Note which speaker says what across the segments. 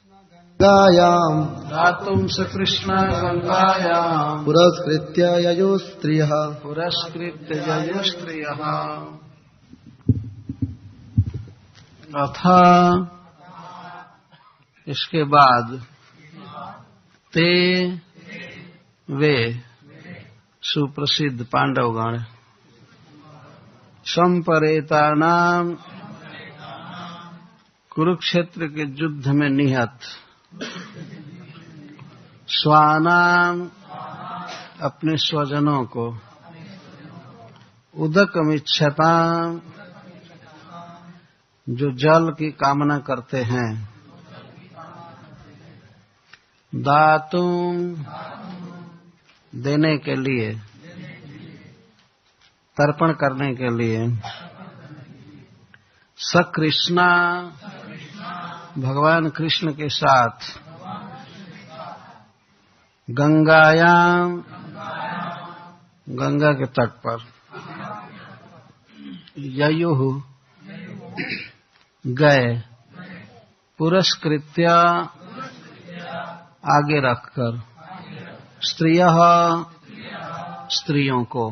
Speaker 1: गंगायां
Speaker 2: दातुं स कृष्ण गंगायां
Speaker 1: पुरस्कृत्य ययो स्त्रियः
Speaker 2: अथा इसके बाद ते वे सुप्रसिद्ध पांडवगण संपरेतानाम कुरुक्षेत्र के युद्ध में निहत स्वानाम अपने स्वजनों को उदकमिच्छताम जो जल की कामना करते हैं दातुम देने के लिए तर्पण करने के लिए सकृष्णा भगवान कृष्ण के साथ गंगायाम गंगा के तट पर ययुः गए पुरस्कृत्य आगे रखकर स्त्रियः स्त्रियों को।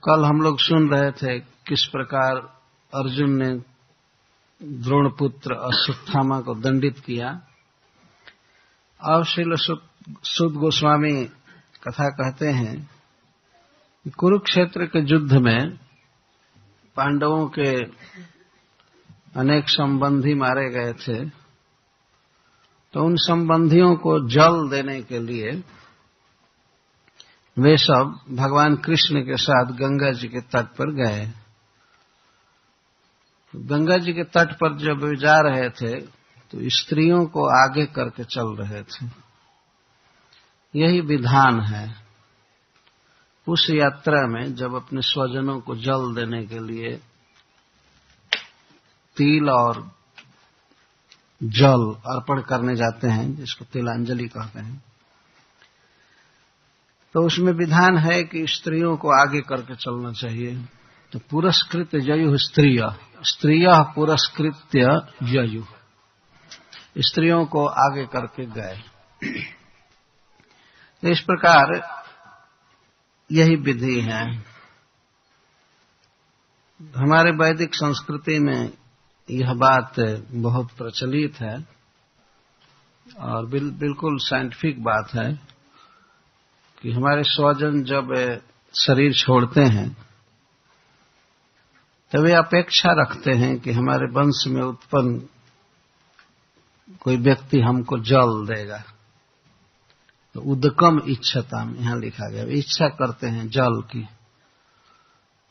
Speaker 2: कल हम लोग सुन रहे थे किस प्रकार अर्जुन ने द्रोणपुत्र अश्वत्थामा को दंडित किया। अब श्रील सुत गोस्वामी कथा कहते हैं कि कुरुक्षेत्र के युद्ध में पांडवों के अनेक संबंधी मारे गए थे, तो उन संबंधियों को जल देने के लिए वे सब भगवान कृष्ण के साथ गंगा जी के तट पर गए। गंगा जी के तट पर जब वे जा रहे थे तो स्त्रियों को आगे करके चल रहे थे। यही विधान है। उस यात्रा में जब अपने स्वजनों को जल देने के लिए तिल और जल अर्पण करने जाते हैं, जिसको तिलांजलि कहते हैं, तो उसमें विधान है कि स्त्रियों को आगे करके चलना चाहिए। तो पुरस्कृत ययुः स्त्रियः पुरस्कृत्य ययुः, स्त्रियों को आगे करके गए। तो इस प्रकार यही विधि है। हमारे वैदिक संस्कृति में यह बात बहुत प्रचलित है और बिल्कुल साइंटिफिक बात है कि हमारे स्वजन जब शरीर छोड़ते हैं तो वे अपेक्षा रखते हैं कि हमारे वंश में उत्पन्न कोई व्यक्ति हमको जल देगा। तो उदकम इच्छताम यहां लिखा गया, इच्छा करते हैं जल की।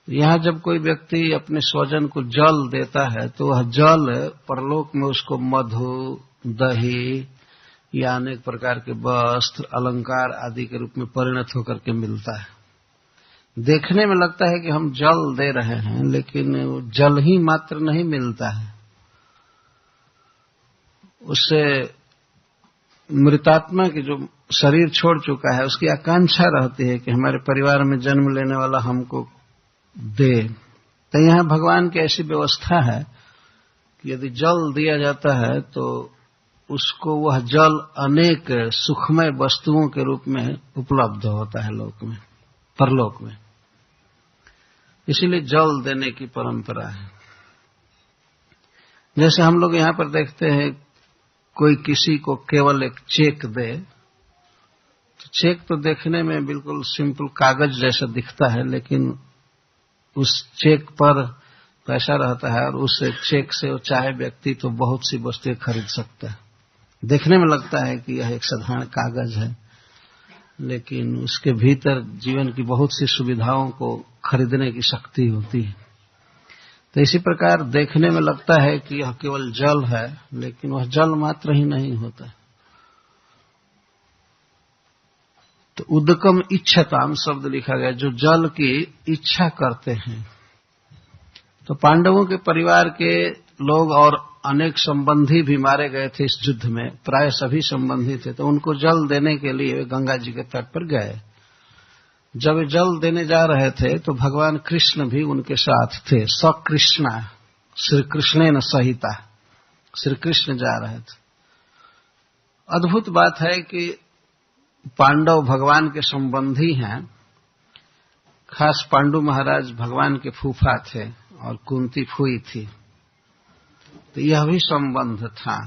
Speaker 2: यहां जब कोई व्यक्ति अपने स्वजन को जल देता है तो वह जल परलोक में उसको मधु, दही या अनेक प्रकार के वस्त्र, अलंकार आदि के रूप में परिणत होकर के मिलता है। देखने में लगता है कि हम जल दे रहे हैं, लेकिन जल ही मात्र नहीं मिलता है, उससे मृतात्मा की जो शरीर छोड़ चुका है उसकी आकांक्षा रहती है कि हमारे परिवार में जन्म लेने वाला हमको दे। तो यहाँ भगवान की ऐसी व्यवस्था है कि यदि जल दिया जाता है तो उसको वह जल अनेक सुखमय वस्तुओं के रूप में उपलब्ध होता है लोक में, परलोक में। इसीलिए जल देने की परंपरा है। जैसे हम लोग यहाँ पर देखते हैं कोई किसी को केवल एक चेक दे, तो चेक तो देखने में बिल्कुल सिंपल कागज जैसा दिखता है, लेकिन उस चेक पर पैसा रहता है और उस चेक से वो चाहे व्यक्ति तो बहुत सी वस्तुएं खरीद सकता है। देखने में लगता है कि यह एक साधारण कागज है, लेकिन उसके भीतर जीवन की बहुत सी सुविधाओं को खरीदने की शक्ति होती है। तो इसी प्रकार देखने में लगता है कि यह केवल जल है, लेकिन वह जल मात्र ही नहीं होता। तो उदकम इच्छताम शब्द लिखा गया, जो जल की इच्छा करते हैं। तो पांडवों के परिवार के लोग और अनेक संबंधी भी मारे गए थे इस युद्ध में, प्राय सभी संबंधी थे। तो उनको जल देने के लिए वे गंगा जी के तट पर गए। जब वे जल देने जा रहे थे तो भगवान कृष्ण भी उनके साथ थे, सकृष्णा श्री कृष्ण न सहिता, श्री कृष्ण जा रहे थे। अद्भुत बात है कि पांडव भगवान के संबंधी हैं, खास पांडु महाराज भगवान के फूफा थे और कुंती फूई थी, तो यह भी संबंध था।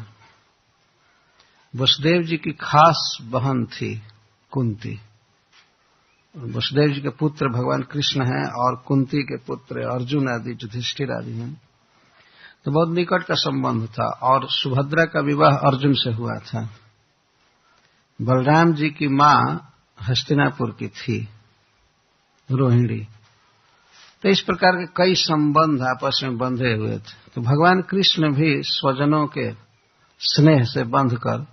Speaker 2: वसुदेव जी की खास बहन थी कुंती। वसुदेव जी के पुत्र भगवान कृष्ण हैं और कुंती के पुत्र अर्जुन आदि, युधिष्ठिर आदि हैं, तो बहुत निकट का संबंध था। और सुभद्रा का विवाह अर्जुन से हुआ था। बलराम जी की मां हस्तिनापुर की थी, रोहिणी। तो इस प्रकार के कई संबंध आपस में बंधे हुए थे। तो भगवान कृष्ण भी स्वजनों के स्नेह से बंधकर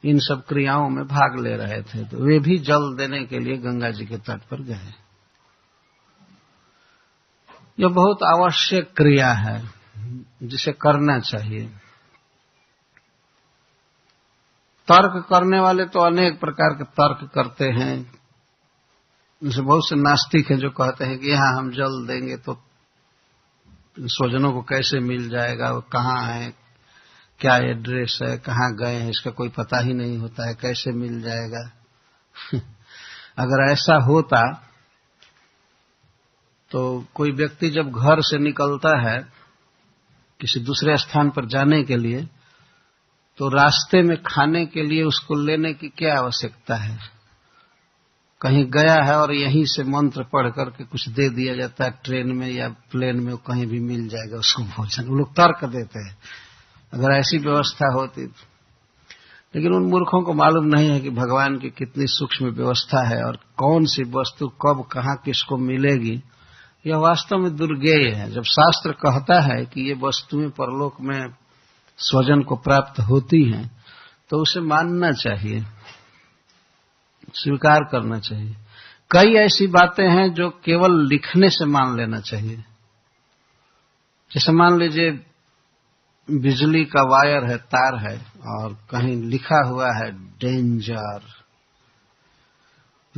Speaker 2: इन सब क्रियाओं में भाग ले रहे थे, तो वे भी जल देने के लिए गंगा जी के तट पर गए। यह बहुत आवश्यक क्रिया है जिसे करना चाहिए। तर्क करने वाले तो अनेक प्रकार के तर्क करते हैं। जैसे बहुत से नास्तिक हैं जो कहते हैं कि यहां हम जल देंगे तो स्वजनों को कैसे मिल जाएगा, वो कहाँ है, क्या एड्रेस है, कहाँ गए हैं, इसका कोई पता ही नहीं होता है, कैसे मिल जाएगा। अगर ऐसा होता तो कोई व्यक्ति जब घर से निकलता है किसी दूसरे स्थान पर जाने के लिए, तो रास्ते में खाने के लिए उसको लेने की क्या आवश्यकता है। कहीं गया है और यहीं से मंत्र पढ़ करके कुछ दे दिया जाता है, ट्रेन में या प्लेन में कहीं भी मिल जाएगा उसको भोजन। वो लोग तर्क देते हैं अगर ऐसी व्यवस्था होती। लेकिन उन मूर्खों को मालूम नहीं है कि भगवान की कितनी सूक्ष्म व्यवस्था है और कौन सी वस्तु कब कहाँ किसको मिलेगी। यह वास्तव में दुर्गेय है। जब शास्त्र कहता है कि ये वस्तुएं परलोक में स्वजन को प्राप्त होती हैं, तो उसे मानना चाहिए, स्वीकार करना चाहिए। कई ऐसी बातें हैं जो केवल लिखने से मान लेना चाहिए। जैसे मान लीजिए बिजली का वायर है, तार है, और कहीं लिखा हुआ है डेंजर।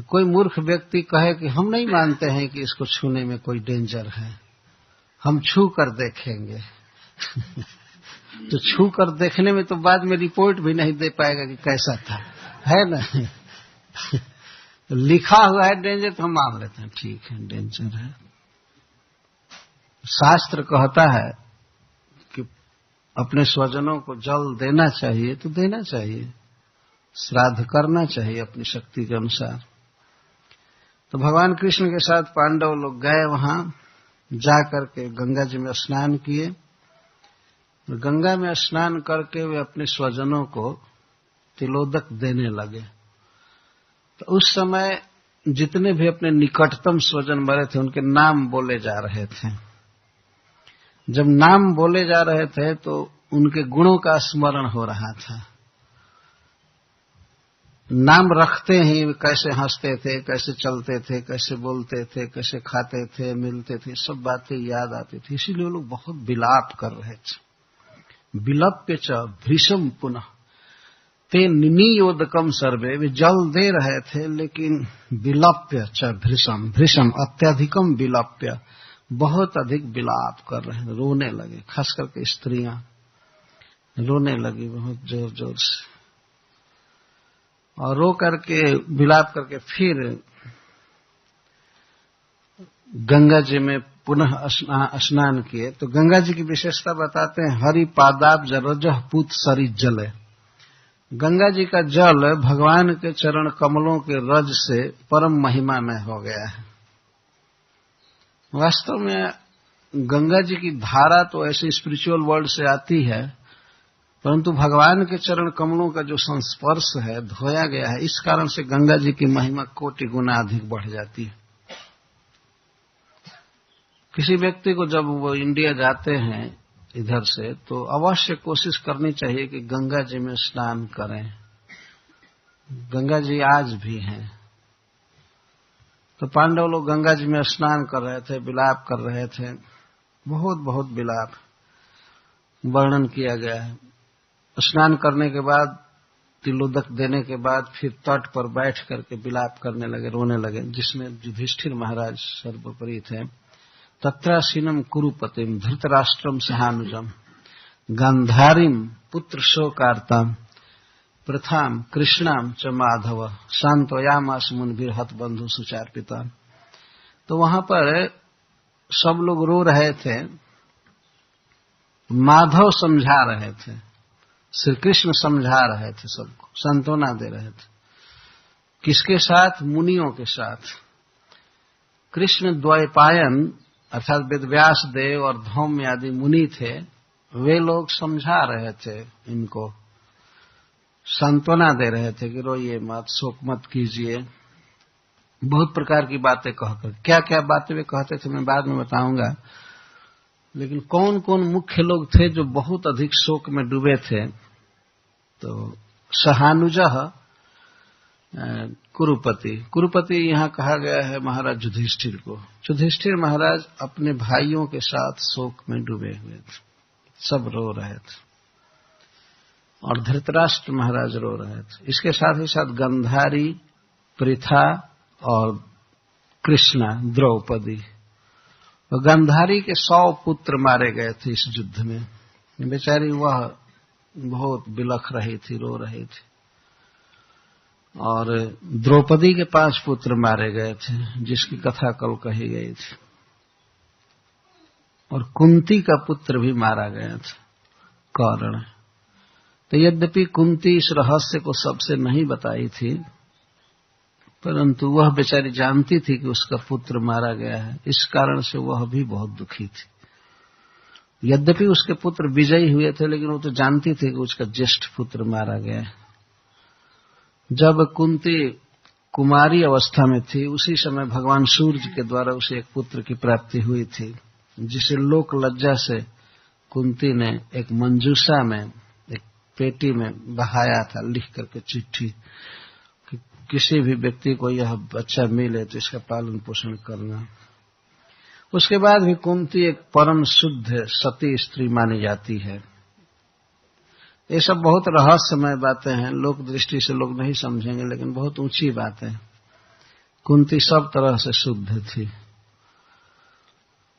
Speaker 2: कोई मूर्ख व्यक्ति कहे कि हम नहीं मानते हैं कि इसको छूने में कोई डेंजर है, हम छू कर देखेंगे। तो छू कर देखने में तो बाद में रिपोर्ट भी नहीं दे पाएगा कि कैसा था, है ना। लिखा हुआ है डेंजर तो हम मान लेते हैं, ठीक है डेंजर है। शास्त्र कहता है कि अपने स्वजनों को जल देना चाहिए तो देना चाहिए, श्राद्ध करना चाहिए अपनी शक्ति के अनुसार। तो भगवान कृष्ण के साथ पांडव लोग गए, वहां जाकर के गंगा जी में स्नान किए। गंगा में स्नान करके वे अपने स्वजनों को तिलोदक देने लगे। तो उस समय जितने भी अपने निकटतम स्वजन मरे थे उनके नाम बोले जा रहे थे। जब नाम बोले जा रहे थे तो उनके गुणों का स्मरण हो रहा था। नाम रखते ही कैसे हंसते थे, कैसे चलते थे, कैसे बोलते थे, कैसे खाते थे, मिलते थे, सब बातें याद आती थी। इसीलिए लोग बहुत विलाप कर रहे थे। विलप्य च भृशम पुनः ते निनियोदकम सर्वे। वे जल दे रहे थे लेकिन विलप्य च भृशम, भृशम अत्यधिकम विलप्य, बहुत अधिक विलाप कर रहे थे, रोने लगे। खास करके स्त्रियां रोने लगी बहुत जोर जोर से, और रो करके विलाप करके फिर गंगा जी में पुनः स्नान किए। तो गंगा जी की विशेषता बताते हैं, हरि पादाब्ज रजः पूत सरी जले। गंगा जी का जल भगवान के चरण कमलों के रज से परम महिमा में हो गया है। वास्तव में गंगा जी की धारा तो ऐसे स्पिरिचुअल वर्ल्ड से आती है, परंतु भगवान के चरण कमलों का जो संस्पर्श है, धोया गया है, इस कारण से गंगा जी की महिमा कोटि गुना अधिक बढ़ जाती है। किसी व्यक्ति को जब वो इंडिया जाते हैं इधर से, तो अवश्य कोशिश करनी चाहिए कि गंगा जी में स्नान करें। गंगा जी आज भी हैं। तो पांडव लोग गंगा जी में स्नान कर रहे थे, विलाप कर रहे थे, बहुत बहुत विलाप वर्णन किया गया है। स्नान करने के बाद, तिलोदक देने के बाद फिर तट पर बैठ करके विलाप करने लगे, रोने लगे, जिसमें युधिष्ठिर महाराज सर्वोपरि थे। तत्रासीनम कुरुपतिम धृतराष्ट्रम सहानुजम गांधारीम पुत्र शोकार्ताम प्रथाम कृष्णाम च माधव सांत्वयामास मुनिभिर हत बंधु सुचार्पिता। तो वहां पर सब लोग रो रहे थे, माधव समझा रहे थे, श्री कृष्ण समझा रहे थे, सबको सांत्वना दे रहे थे। किसके साथ? मुनियों के साथ। कृष्ण द्वैपायन अर्थात वेदव्यास देव और धौम्य आदि मुनि थे, वे लोग समझा रहे थे, इनको सांत्वना दे रहे थे कि रोइए मत, शोक मत कीजिए, बहुत प्रकार की बातें कहकर। क्या क्या बातें वे कहते थे मैं बाद में बताऊंगा, लेकिन कौन कौन मुख्य लोग थे जो बहुत अधिक शोक में डूबे थे? तो सहानुजः कुरुपति, कुरुपति यहां कहा गया है महाराज युधिष्ठिर को। युधिष्ठिर महाराज अपने भाइयों के साथ शोक में डूबे हुए थे, सब रो रहे थे, और धृतराष्ट्र महाराज रो रहे थे। इसके साथ ही साथ गंधारी, पृथा और कृष्णा, द्रौपदी। तो गंधारी के 100 पुत्र मारे गए थे इस युद्ध में। बेचारी वह बहुत बिलख रही थी, रो रही थी। और द्रौपदी के 5 पुत्र मारे गए थे, जिसकी कथा कल कही गई थी। और कुंती का पुत्र भी मारा गया था, कर्ण। तो यद्यपि कुंती इस रहस्य को सबसे नहीं बताई थी, परंतु वह बेचारी जानती थी कि उसका पुत्र मारा गया है, इस कारण से वह भी बहुत दुखी थी। यद्यपि उसके पुत्र विजयी हुए थे, लेकिन वो तो जानती थी कि उसका ज्येष्ठ पुत्र मारा गया है। जब कुंती कुमारी अवस्था में थी, उसी समय भगवान सूर्य के द्वारा उसे एक पुत्र की प्राप्ति हुई थी, जिसे लोक लज्जा से कुंती ने एक मंजूषा में, एक पेटी में बहाया था, लिख करके चिट्ठी, किसी भी व्यक्ति को यह बच्चा मिले तो इसका पालन पोषण करना। उसके बाद भी कुंती एक परम शुद्ध सती स्त्री मानी जाती है। ये सब बहुत रहस्यमय बातें हैं, लोक दृष्टि से लोग नहीं समझेंगे, लेकिन बहुत ऊंची बात है। कुंती सब तरह से शुद्ध थी।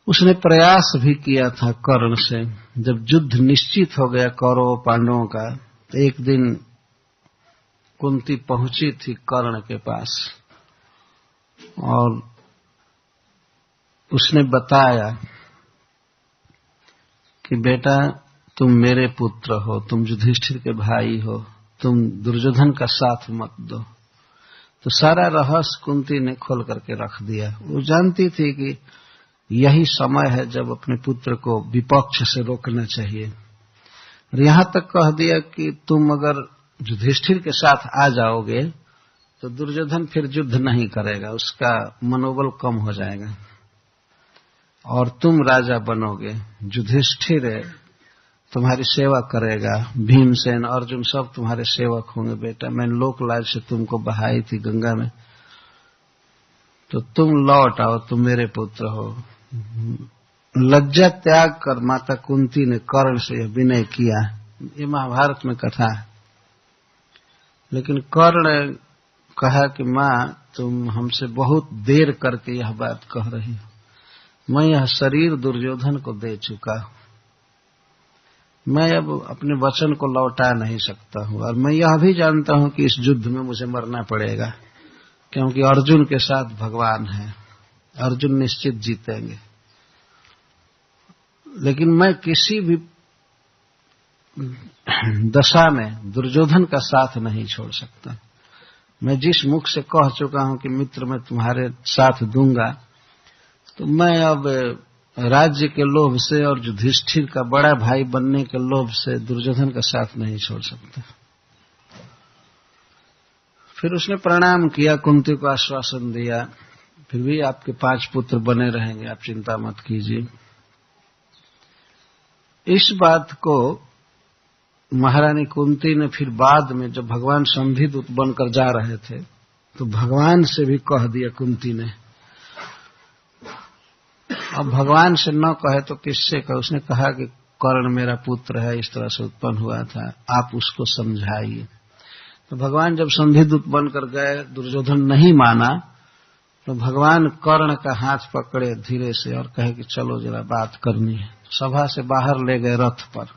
Speaker 2: उसने प्रयास भी किया था कर्ण से। जब युद्ध निश्चित हो गया कौरव पांडवों का, तो एक दिन कुंती पहुंची थी कर्ण के पास और उसने बताया कि बेटा तुम मेरे पुत्र हो, तुम युधिष्ठिर के भाई हो, तुम दुर्योधन का साथ मत दो। तो सारा रहस्य कुंती ने खोल करके रख दिया। वो जानती थी कि यही समय है जब अपने पुत्र को विपक्ष से रोकना चाहिए। और यहां तक कह दिया कि तुम अगर युधिष्ठिर के साथ आ जाओगे तो दुर्योधन फिर युद्ध नहीं करेगा, उसका मनोबल कम हो जाएगा और तुम राजा बनोगे। युधिष्ठिर तुम्हारी सेवा करेगा, भीमसेन, अर्जुन सब तुम्हारे सेवक होंगे। बेटा मैंने लोकलाज से तुमको बहाई थी गंगा में, तो तुम लौट आओ, तुम मेरे पुत्र हो। लज्जा त्याग कर माता कुंती ने कर्ण से यह विनय किया। ये महाभारत में कथा है। लेकिन कर्ण कहा कि मां तुम हमसे बहुत देर करके यह बात कह रही हो, मैं यह शरीर दुर्योधन को दे चुका हूं, मैं अब अपने वचन को लौटा नहीं सकता हूं। और मैं यह भी जानता हूं कि इस युद्ध में मुझे मरना पड़ेगा, क्योंकि अर्जुन के साथ भगवान है, अर्जुन निश्चित जीतेंगे। लेकिन मैं किसी भी दशा में दुर्योधन का साथ नहीं छोड़ सकता। मैं जिस मुख से कह चुका हूं कि मित्र मैं तुम्हारे साथ दूंगा, तो मैं अब राज्य के लोभ से और युधिष्ठिर का बड़ा भाई बनने के लोभ से दुर्योधन का साथ नहीं छोड़ सकता। फिर उसने प्रणाम किया, कुंती को आश्वासन दिया, फिर भी आपके 5 पुत्र बने रहेंगे, आप चिंता मत कीजिए। इस बात को महारानी कुंती ने फिर बाद में जब भगवान संधिदूत बनकर जा रहे थे तो भगवान से भी कह दिया कुंती ने। अब भगवान से न कहे तो किससे कहे? उसने कहा कि कर्ण मेरा पुत्र है, इस तरह से उत्पन्न हुआ था, आप उसको समझाइए। तो भगवान जब संधिदूत बनकर गए, दुर्योधन नहीं माना, तो भगवान कर्ण का हाथ पकड़े धीरे से और कहे कि चलो जरा बात करनी है। सभा से बाहर ले गए रथ पर,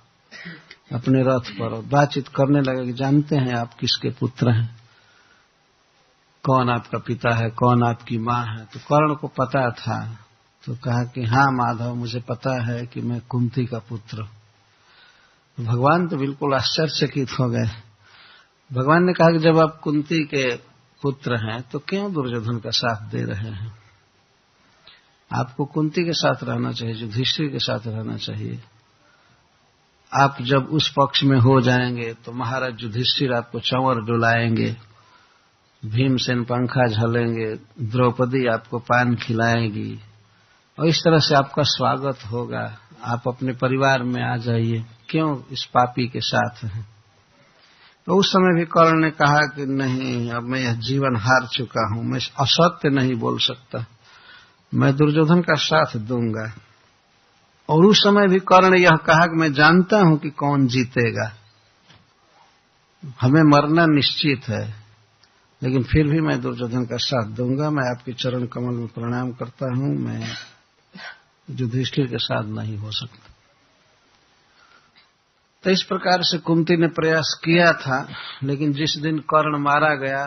Speaker 2: अपने रथ पर, और बातचीत करने लगे कि जानते हैं आप किसके पुत्र हैं, कौन आपका पिता है, कौन आपकी माँ है। तो कर्ण को पता था, तो कहा कि हाँ माधव, मुझे पता है कि मैं कुंती का पुत्र। तो भगवान तो बिल्कुल आश्चर्यचकित हो गए। भगवान ने कहा कि जब आप कुंती के पुत्र हैं तो क्यों दुर्योधन का साथ दे रहे हैं? आपको कुंती के साथ रहना चाहिए, युधिष्ठिर के साथ रहना चाहिए। आप जब उस पक्ष में हो जाएंगे तो महाराज युधिष्ठिर आपको चंवर डुलाएंगे, भीमसेन पंखा झलेंगे, द्रौपदी आपको पान खिलाएगी और इस तरह से आपका स्वागत होगा। आप अपने परिवार में आ जाइए, क्यों इस पापी के साथ हैं? तो उस समय भी कर्ण ने कहा कि नहीं, अब मैं यह जीवन हार चुका हूं, मैं असत्य नहीं बोल सकता, मैं दुर्योधन का साथ दूंगा। और उस समय भी कर्ण ने यह कहा कि मैं जानता हूं कि कौन जीतेगा, हमें मरना निश्चित है, लेकिन फिर भी मैं दुर्योधन का साथ दूंगा। मैं आपके चरण कमल में प्रणाम करता हूं, मैं युधिष्ठिर के साथ नहीं हो सकता। तो इस प्रकार से कुंती ने प्रयास किया था, लेकिन जिस दिन कर्ण मारा गया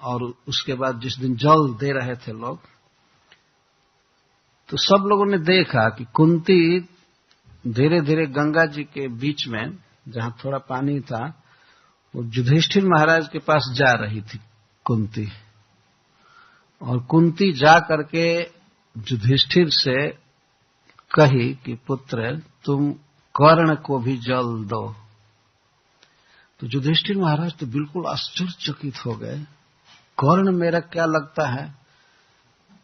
Speaker 2: और उसके बाद जिस दिन जल दे रहे थे लोग, तो सब लोगों ने देखा कि कुंती धीरे धीरे गंगा जी के बीच में जहां थोड़ा पानी था, वो युधिष्ठिर महाराज के पास जा रही थी कुंती। और कुंती जा करके युधिष्ठिर से कही कि पुत्र, तुम कर्ण को भी जल दो। तो युधिष्ठिर महाराज तो बिल्कुल आश्चर्यचकित हो गए। कर्ण मेरा क्या लगता है?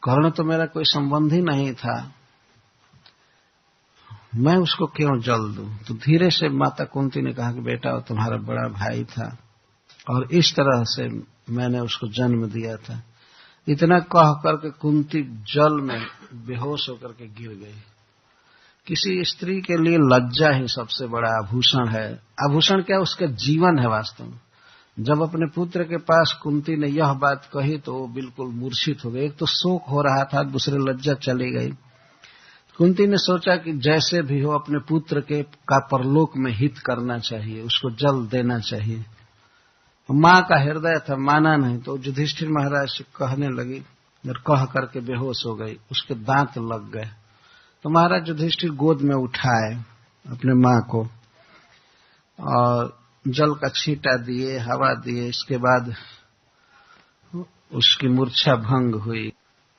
Speaker 2: कर्ण तो मेरा कोई संबंधी नहीं था, मैं उसको क्यों जल दूं? तो धीरे से माता कुंती ने कहा कि बेटा, वो तुम्हारा बड़ा भाई था और इस तरह से मैंने उसको जन्म दिया था। इतना कह करके कुंती जल में बेहोश होकर के गिर गई। किसी स्त्री के लिए लज्जा ही सबसे बड़ा आभूषण है। आभूषण क्या, उसका जीवन है वास्तव में। जब अपने पुत्र के पास कुंती ने यह बात कही तो वो बिल्कुल मूर्छित हो गए। एक तो शोक हो रहा था, दूसरे लज्जा चली गई। कुंती ने सोचा कि जैसे भी हो अपने पुत्र के का परलोक में हित करना चाहिए, उसको जल देना चाहिए। मां का हृदय था, माना नहीं। तो युधिष्ठिर महाराज से कहने लगी और कह करके बेहोश हो गई, उसके दांत लग गए। तो महाराज युधिष्ठिर गोद में उठाए अपने मां को और जल का छींटा दिए, हवा दिए। इसके बाद उसकी मूर्छा भंग हुई।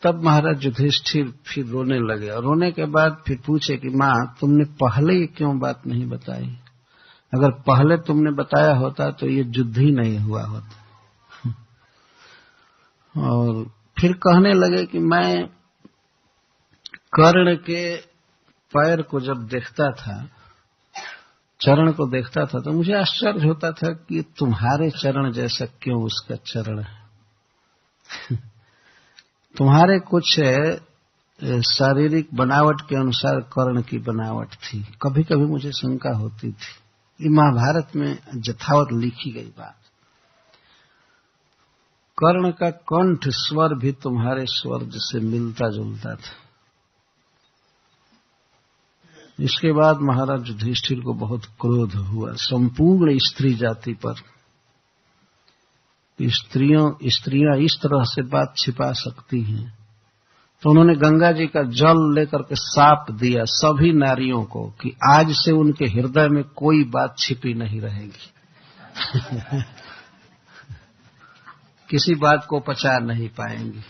Speaker 2: तब महाराज युधिष्ठिर फिर रोने लगे और रोने के बाद फिर पूछे कि मां, तुमने पहले ये क्यों बात नहीं बताई? अगर पहले तुमने बताया होता तो ये युद्ध ही नहीं हुआ होता। और फिर कहने लगे कि मैं कर्ण के पैर को जब देखता था, चरण को देखता था, तो मुझे आश्चर्य होता था कि तुम्हारे चरण जैसा क्यों उसका चरण है। तुम्हारे कुछ शारीरिक बनावट के अनुसार कर्ण की बनावट थी। कभी कभी मुझे शंका होती थी। ये महाभारत में यथावत लिखी गई बात। कर्ण का कंठ स्वर भी तुम्हारे स्वर से मिलता जुलता था। इसके बाद महाराज युधिष्ठिर को बहुत क्रोध हुआ संपूर्ण स्त्री जाति पर। स्त्रियां इस तरह से बात छिपा सकती हैं। तो उन्होंने गंगा जी का जल लेकर के शाप दिया सभी नारियों को कि आज से उनके हृदय में कोई बात छिपी नहीं रहेगी। किसी बात को पचा नहीं पाएंगी।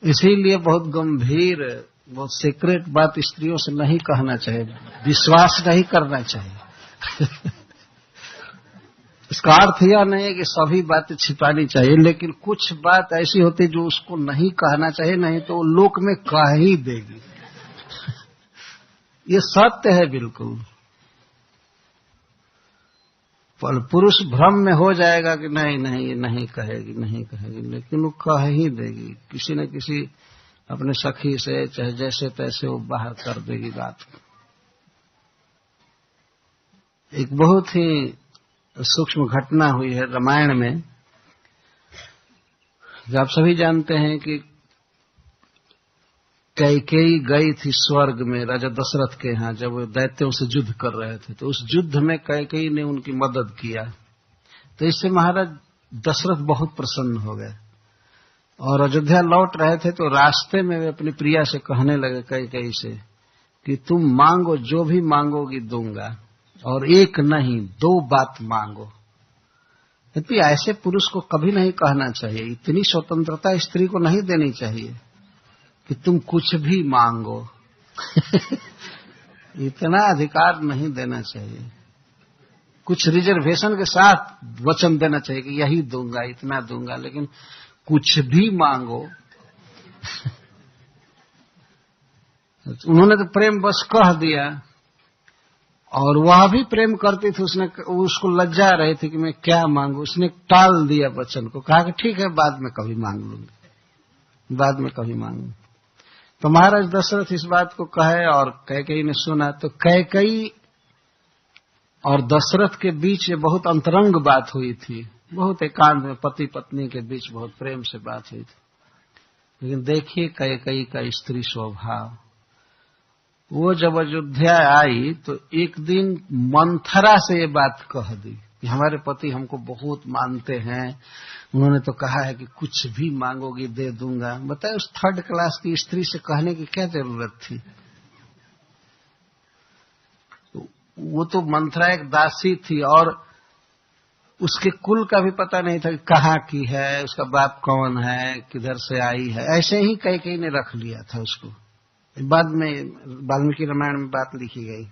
Speaker 2: इसीलिए बहुत गंभीर, बहुत सीक्रेट बात स्त्रियों से नहीं कहना चाहिए, विश्वास नहीं करना चाहिए। इसका अर्थ यह नहीं है कि सभी बातें छिपानी चाहिए, लेकिन कुछ बात ऐसी होती जो उसको नहीं कहना चाहिए, नहीं तो वो लोक में कह ही देगी। ये सत्य है बिल्कुल। पर पुरुष भ्रम में हो जाएगा कि नहीं नहीं ये नहीं कहेगी, नहीं कहेगी, लेकिन वो कह ही देगी। किसी न किसी अपने सखी से चाहे जैसे तैसे वो बाहर कर देगी बात। एक बहुत ही सूक्ष्म घटना हुई है रामायण में। आप सभी जानते हैं कि कैकेयी गई थी स्वर्ग में राजा दशरथ के यहाँ जब वो दैत्यों से युद्ध कर रहे थे, तो उस युद्ध में कैकेयी ने उनकी मदद किया। तो इससे महाराज दशरथ बहुत प्रसन्न हो गए और अयोध्या लौट रहे थे तो रास्ते में वे अपनी प्रिया से कहने लगे कैकेयी से कि तुम मांगो, जो भी मांगोगी दूंगा, और एक नहीं 2 बात मांगो। इतनी ऐसे पुरुष को कभी नहीं कहना चाहिए, इतनी स्वतंत्रता स्त्री को नहीं देनी चाहिए कि तुम कुछ भी मांगो। इतना अधिकार नहीं देना चाहिए। कुछ रिजर्वेशन के साथ वचन देना चाहिए कि यही दूंगा, इतना दूंगा, लेकिन कुछ भी मांगो। उन्होंने तो प्रेम बस कह दिया, और वह भी प्रेम करती थी, उसको लज्जा रही थी कि मैं क्या मांगू। उसने टाल दिया वचन को, कहा कि ठीक है बाद में कभी मांग लूंगी, बाद में कभी मांगूंगी। तो महाराज दशरथ इस बात को कहे और कैकेयी ने सुना। तो कैकेयी और दशरथ के बीच ये बहुत अंतरंग बात हुई थी, बहुत एकांत में पति पत्नी के बीच बहुत प्रेम से बात हुई थी। लेकिन देखिए कैकेयी का स्त्री स्वभाव। वो जब अयोध्या आई तो एक दिन मंथरा से ये बात कह दी कि हमारे पति हमको बहुत मानते हैं, उन्होंने तो कहा है कि कुछ भी मांगोगी दे दूंगा। बताए उस 3rd क्लास की स्त्री से कहने की क्या जरूरत थी? वो तो मंथरा एक दासी थी और उसके कुल का भी पता नहीं था कि कहाँ की है, उसका बाप कौन है, किधर से आई है। ऐसे ही कैकेयी ने रख लिया था उसको। बाद में वाल्मीकि रामायण में बात लिखी गई।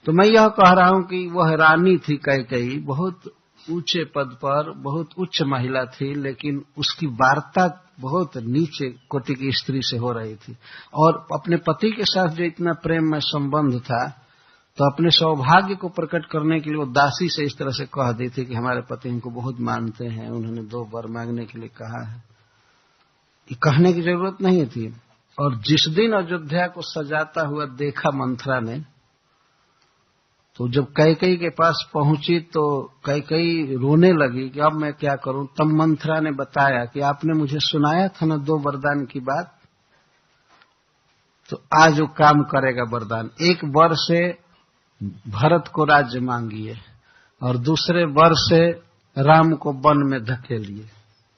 Speaker 2: तो मैं यह कह रहा हूं कि वह रानी थी कैकेयी, बहुत ऊंचे पद पर, बहुत उच्च महिला थी, लेकिन उसकी वार्ता बहुत नीचे कोटि की स्त्री से हो रही थी। और अपने पति के साथ जो इतना प्रेम में संबंध था, तो अपने सौभाग्य को प्रकट करने के लिए वो दासी से इस तरह से कह दी थी कि हमारे पति हमको बहुत मानते हैं, उन्होंने 2 वर मांगने के लिए कहा है। ये कहने की जरूरत नहीं थी। और जिस दिन अयोध्या को सजाता हुआ देखा मंथरा ने, तो जब कैकेयी के पास पहुंची तो कैकेयी रोने लगी कि अब मैं क्या करूं। तब मंथरा ने बताया कि आपने मुझे सुनाया था ना 2 वरदान की बात, तो आज वो काम करेगा वरदान। 1 वर से भरत को राज्य मांगिए और दूसरे वर से राम को वन में धकेलिए,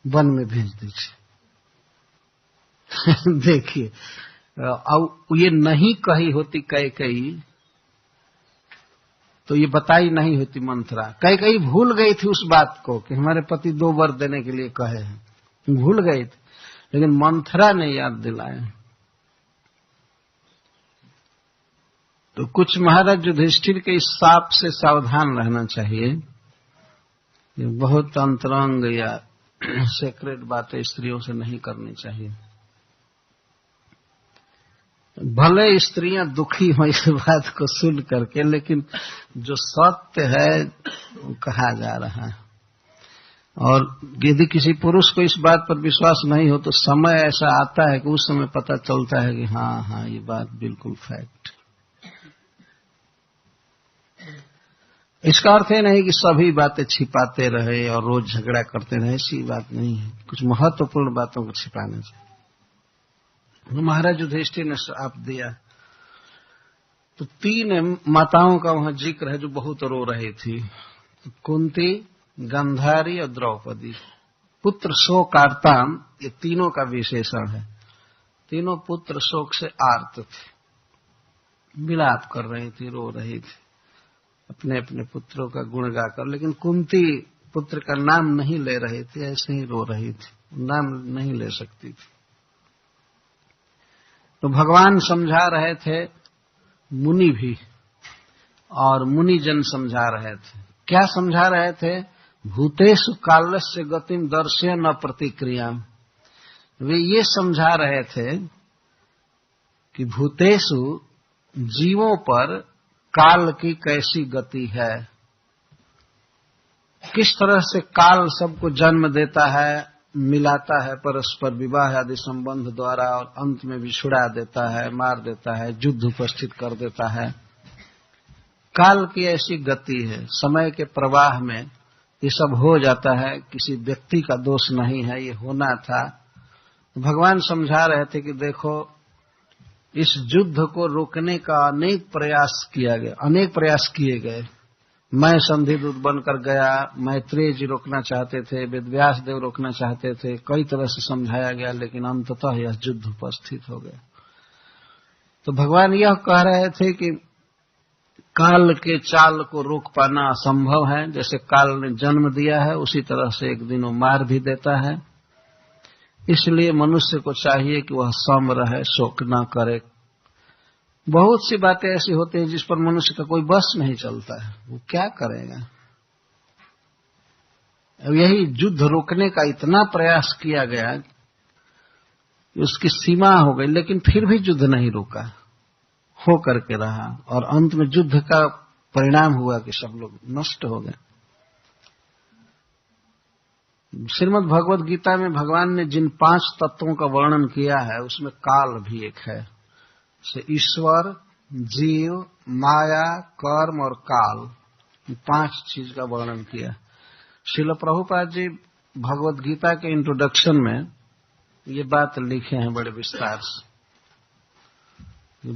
Speaker 2: वन में भेज दीजिए। देखिए, अब ये नहीं कही होती कैकेयी तो ये बताई नहीं होती मंथरा। कैकेयी भूल गई थी उस बात को कि हमारे पति 2 वर देने के लिए कहे हैं, भूल गई थी, लेकिन मंथरा ने याद दिलाया। तो कुछ महाराज युधिष्ठिर के इस शाप से सावधान रहना चाहिए। ये बहुत अंतरंग या सेक्रेट बातें स्त्रियों से नहीं करनी चाहिए। भले स्त्रियां दुखी हो इस बात को सुन करके, लेकिन जो सत्य है वो कहा जा रहा है। और यदि किसी पुरुष को इस बात पर विश्वास नहीं हो तो समय ऐसा आता है कि उस समय पता चलता है कि हाँ ये बात बिल्कुल फैक्ट। इसका अर्थ है नहीं कि सभी बातें छिपाते रहे और रोज झगड़ा करते रहे, ऐसी बात नहीं है। कुछ महत्वपूर्ण बातों को छिपाना चाहिए। महाराज युधिष्ठिर ने श्राप दिया तो 3 माताओं का वहां जिक्र है जो बहुत रो रही थी, कुंती, गांधारी और द्रौपदी। पुत्र शोकार्ताम, ये तीनों का विशेषण है। तीनों पुत्र शोक से आर्त थे, विलाप कर रही थी, रो रही थी अपने अपने पुत्रों का गुण गाकर। लेकिन कुंती पुत्र का नाम नहीं ले रही थी, ऐसे ही रो रही थी, नाम नहीं ले सकती थी। तो भगवान समझा रहे थे, मुनि भी, और मुनिजन समझा रहे थे। क्या समझा रहे थे? भूतेषु कालस्य गतिम दर्शय न प्रतिक्रिया। वे ये समझा रहे थे कि भूतेषु जीवों पर काल की कैसी गति है, किस तरह से काल सबको जन्म देता है, मिलाता है परस्पर विवाह आदि संबंध द्वारा, और अंत में विछुड़ा देता है, मार देता है, युद्ध उपस्थित कर देता है। काल की ऐसी गति है, समय के प्रवाह में ये सब हो जाता है, किसी व्यक्ति का दोष नहीं है, ये होना था। भगवान समझा रहे थे कि देखो, इस युद्ध को रोकने का अनेक प्रयास किए गए। मैं संधिदूत बनकर गया, मैत्रेय जी रोकना चाहते थे, वेदव्यास देव रोकना चाहते थे, कई तरह से समझाया गया, लेकिन अंततः यह युद्ध उपस्थित हो गया। तो भगवान यह कह रहे थे कि काल के चाल को रोक पाना असंभव है। जैसे काल ने जन्म दिया है, उसी तरह से एक दिन वो मार भी देता है। इसलिए मनुष्य को चाहिए कि वह सम रहे, शोक न करे। बहुत सी बातें ऐसी होती हैं जिस पर मनुष्य का कोई बस नहीं चलता है, वो क्या करेगा। अब यही युद्ध रोकने का इतना प्रयास किया गया कि उसकी सीमा हो गई, लेकिन फिर भी युद्ध नहीं रुका, हो करके रहा, और अंत में युद्ध का परिणाम हुआ कि सब लोग नष्ट हो गए। श्रीमद् भगवद गीता में भगवान ने जिन 5 तत्वों का वर्णन किया है, उसमें काल भी एक है। से ईश्वर, जीव, माया, कर्म और काल, 5 चीज का वर्णन किया। श्रील प्रभुपाद जी भगवद गीता के इंट्रोडक्शन में ये बात लिखे हैं बड़े विस्तार से।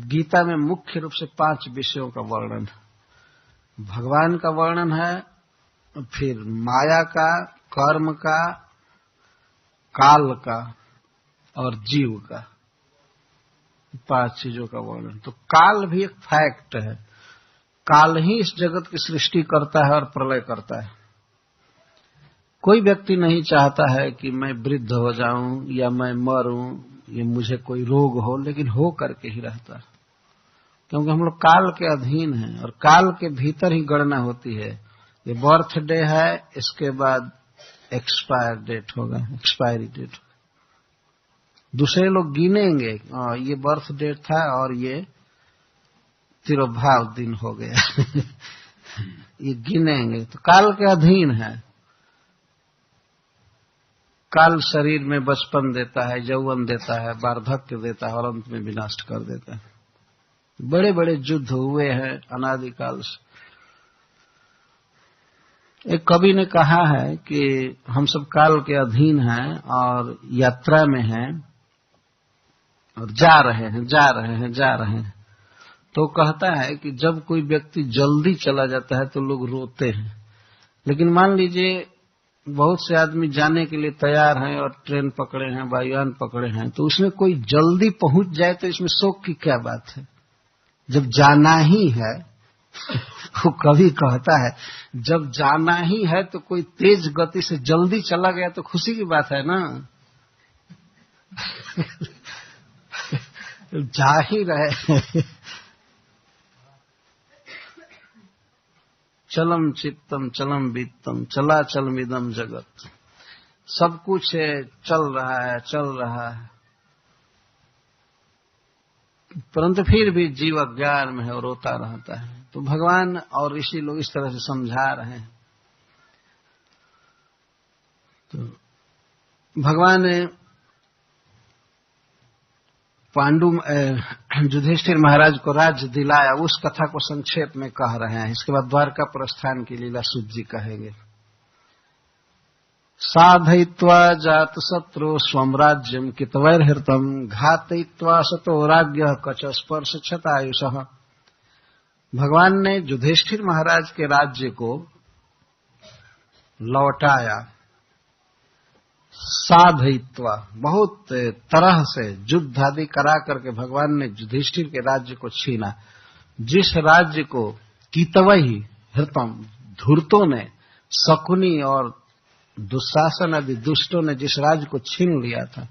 Speaker 2: गीता में मुख्य रूप से 5 विषयों का वर्णन, भगवान का वर्णन है, फिर माया का, कर्म का, काल का और जीव का, 5 चीजों का वर्णन। तो काल भी एक फैक्ट है। काल ही इस जगत की सृष्टि करता है और प्रलय करता है। कोई व्यक्ति नहीं चाहता है कि मैं वृद्ध हो जाऊं या मैं मरूं या मुझे कोई रोग हो, लेकिन हो करके ही रहता है, क्योंकि हम लोग काल के अधीन हैं और काल के भीतर ही गणना होती है। ये बर्थडे है, इसके बाद एक्सपायरी डेट होगा। दूसरे लोग गिनेंगे, ये बर्थ डेट था और ये तिरोभाव दिन हो गया ये गिनेंगे। तो काल के अधीन है। काल शरीर में बचपन देता है, यौवन देता है, वार्धक्य देता है और अंत में विनाश कर देता है। बड़े बड़े युद्ध हुए हैं अनादिकाल से। एक कवि ने कहा है कि हम सब काल के अधीन हैं और यात्रा में हैं और जा रहे हैं। तो कहता है कि जब कोई व्यक्ति जल्दी चला जाता है तो लोग रोते हैं, लेकिन मान लीजिए बहुत से आदमी जाने के लिए तैयार हैं और ट्रेन पकड़े हैं, वायुयान पकड़े हैं, तो उसमें कोई जल्दी पहुंच जाए तो इसमें शोक की क्या बात है, जब जाना ही है वो कवि कहता है जब जाना ही है तो कोई तेज गति से जल्दी चला गया तो खुशी की बात है ना जा ही रहे चलम चित्तम चलम वित्तम चला चलमिदम जगत, सब कुछ है, चल रहा है, परंतु फिर भी जीव अज्ञान में है और रोता रहता है। तो भगवान और ऋषि लोग इस तरह से समझा रहे हैं। तो भगवान ने युधिष्ठिर महाराज को राज्य दिलाया, उस कथा को संक्षेप में कह रहे हैं। इसके बाद द्वारका प्रस्थान की लीला सूत जी कहेंगे। साधयित्वा जात शत्रु स्वम राज्यम कितवैर्हृतम घातयित्वा सतो राज्ञः कच स्पर्श क्षतायुषः। भगवान ने युधिष्ठिर महाराज के राज्य को लौटाया। साधयित्वा, बहुत तरह से युद्ध आदि करा करके भगवान ने युधिष्ठिर के राज्य को छीना। जिस राज्य को कितवहि हृतम, धूर्तों ने, शकुनी और दुशासन आदि दुष्टों ने जिस राज्य को छीन लिया था,